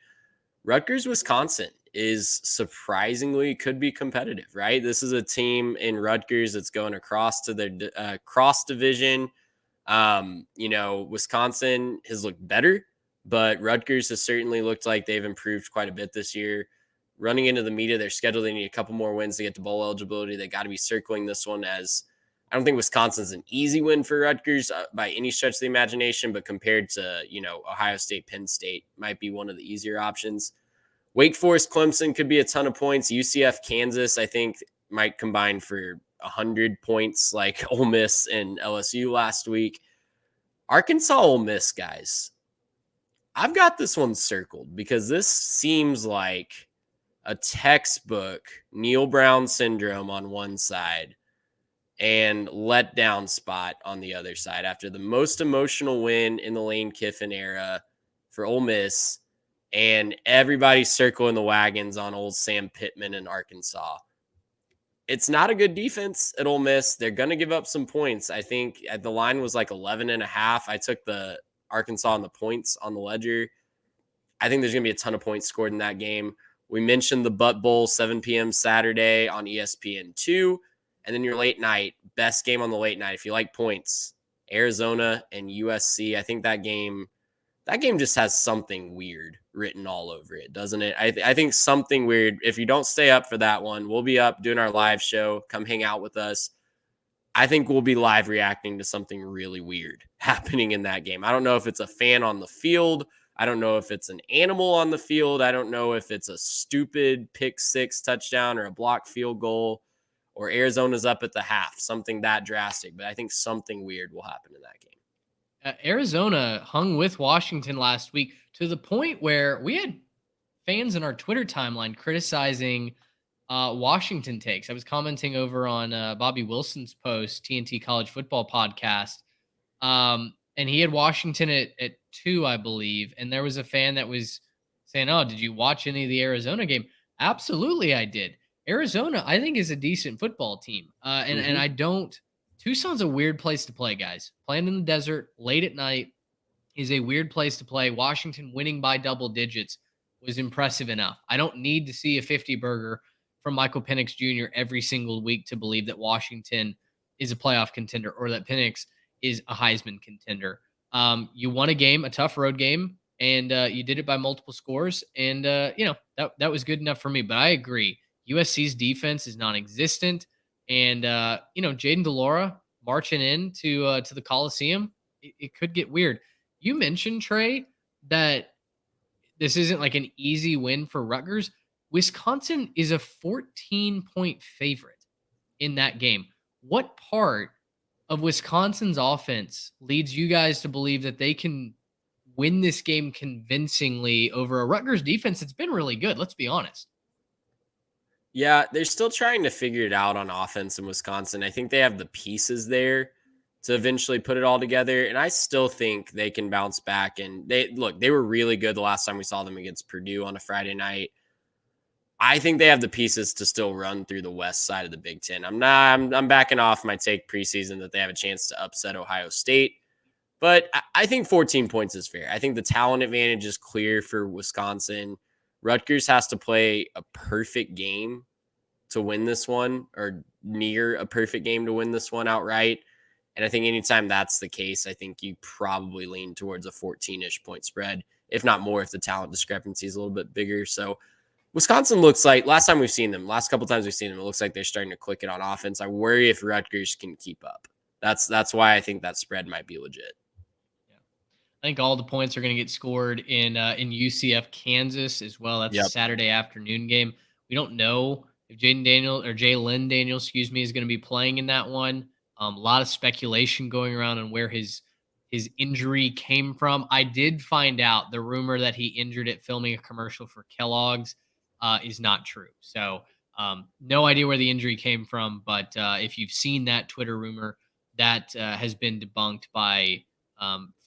Rutgers, Wisconsin is surprisingly could be competitive, right? This is a team in Rutgers that's going across to their cross division. Wisconsin has looked better, but Rutgers has certainly looked like they've improved quite a bit this year. Running into the meat of their schedule, they need a couple more wins to get to bowl eligibility. They got to be circling this one as I don't think Wisconsin's an easy win for Rutgers by any stretch of the imagination, but compared to, Ohio State, Penn State might be one of the easier options. Wake Forest, Clemson could be a ton of points. UCF, Kansas, I think might combine for 100 points like Ole Miss and LSU last week. Arkansas, Ole Miss, guys. I've got this one circled because this seems like a textbook Neil Brown syndrome on one side and letdown spot on the other side after the most emotional win in the Lane Kiffin era for Ole Miss and everybody circling the wagons on old Sam Pittman in Arkansas. It's not a good defense at Ole Miss. They're going to give up some points. I think the line was like 11.5. I took the Arkansas and the points on the ledger. I think there's going to be a ton of points scored in that game. We mentioned the Butt Bowl, 7 p.m. Saturday on ESPN2. And then your late night, best game on the late night, if you like points, Arizona and USC. I think that game just has something weird written all over it, doesn't it? I think something weird. If you don't stay up for that one, we'll be up doing our live show. Come hang out with us. I think we'll be live reacting to something really weird happening in that game. I don't know if it's a fan on the field. I don't know if it's an animal on the field. I don't know if it's a stupid pick six touchdown or a blocked field goal or Arizona's up at the half, something that drastic. But I think something weird will happen in that game. Arizona hung with Washington last week to the point where we had fans in our Twitter timeline criticizing Washington takes. I was commenting over on Bobby Wilson's post, TNT College Football Podcast, and he had Washington at 2, I believe. And there was a fan that was saying, "Oh, did you watch any of the Arizona game?" Absolutely, I did. Arizona, I think, is a decent football team, and I don't. Tucson's a weird place to play, guys. Playing in the desert late at night is a weird place to play. Washington winning by double digits was impressive enough. I don't need to see a 50 burger from Michael Penix Jr. every single week to believe that Washington is a playoff contender or that Penix is a Heisman contender. You won a game, a tough road game, and you did it by multiple scores. And, that was good enough for me. But I agree. USC's defense is non-existent. And, Jaden DeLaura marching in to the Coliseum, it could get weird. You mentioned, Trey, that this isn't like an easy win for Rutgers. Wisconsin is a 14-point favorite in that game. What part of Wisconsin's offense leads you guys to believe that they can win this game convincingly over a Rutgers defense that's been really good? Let's be honest. Yeah, they're still trying to figure it out on offense in Wisconsin. I think they have the pieces there to eventually put it all together. And I still think they can bounce back. And they were really good the last time we saw them against Purdue on a Friday night. I think they have the pieces to still run through the west side of the Big Ten. I'm backing off my take preseason that they have a chance to upset Ohio State. But I think 14 points is fair. I think the talent advantage is clear for Wisconsin. Rutgers has to play a perfect game to win this one, or near a perfect game to win this one outright. And I think anytime that's the case, I think you probably lean towards a 14-ish point spread, if not more, if the talent discrepancy is a little bit bigger. So Wisconsin looks like, last couple times we've seen them, it looks like they're starting to click it on offense. I worry if Rutgers can keep up. That's why I think that spread might be legit. I think all the points are going to get scored in UCF, Kansas as well. That's a Saturday afternoon game. We don't know if Jalen Daniels, is going to be playing in that one. A lot of speculation going around on where his injury came from. I did find out the rumor that he injured it filming a commercial for Kellogg's is not true. So no idea where the injury came from. But if you've seen that Twitter rumor, that has been debunked by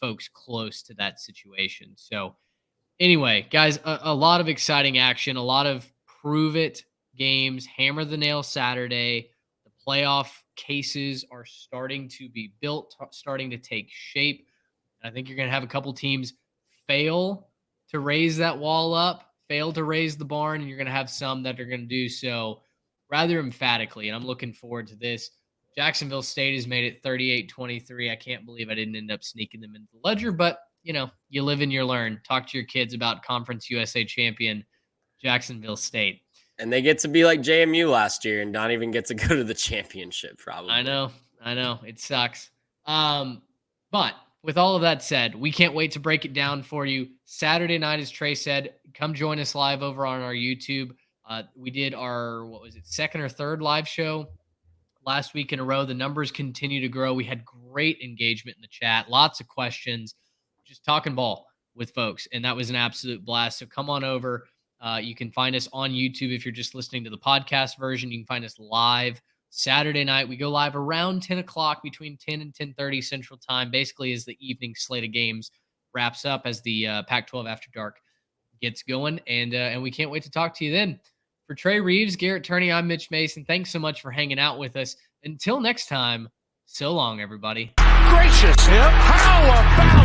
folks close to that situation. So anyway, guys, a lot of exciting action, a lot of prove it games, hammer the nail Saturday. The playoff cases are starting to be built, starting to take shape. And I think you're going to have a couple teams fail to raise that wall up, fail to raise the barn, and you're going to have some that are going to do so rather emphatically. And I'm looking forward to this. Jacksonville State has made it 38-23. I can't believe I didn't end up sneaking them into the ledger, but you live and you learn. Talk to your kids about Conference USA champion Jacksonville State. And they get to be like JMU last year and not even get to go to the championship, probably. I know. It sucks. But with all of that said, we can't wait to break it down for you. Saturday night, as Trey said, come join us live over on our YouTube. We did our, second or third live show last week in a row. The numbers continue to grow. We had great engagement in the chat, lots of questions, just talking ball with folks. And that was an absolute blast. So come on over. You can find us on YouTube. If you're just listening to the podcast version, you can find us live Saturday night. We go live around 10 o'clock, between 10 and 10:30 Central Time, basically as the evening slate of games wraps up, as the Pac-12 After Dark gets going. And we can't wait to talk to you then. For Trey Reeves, Garrett Turney, I'm Mitch Mason. Thanks so much for hanging out with us. Until next time, so long, everybody. Gracious him. How about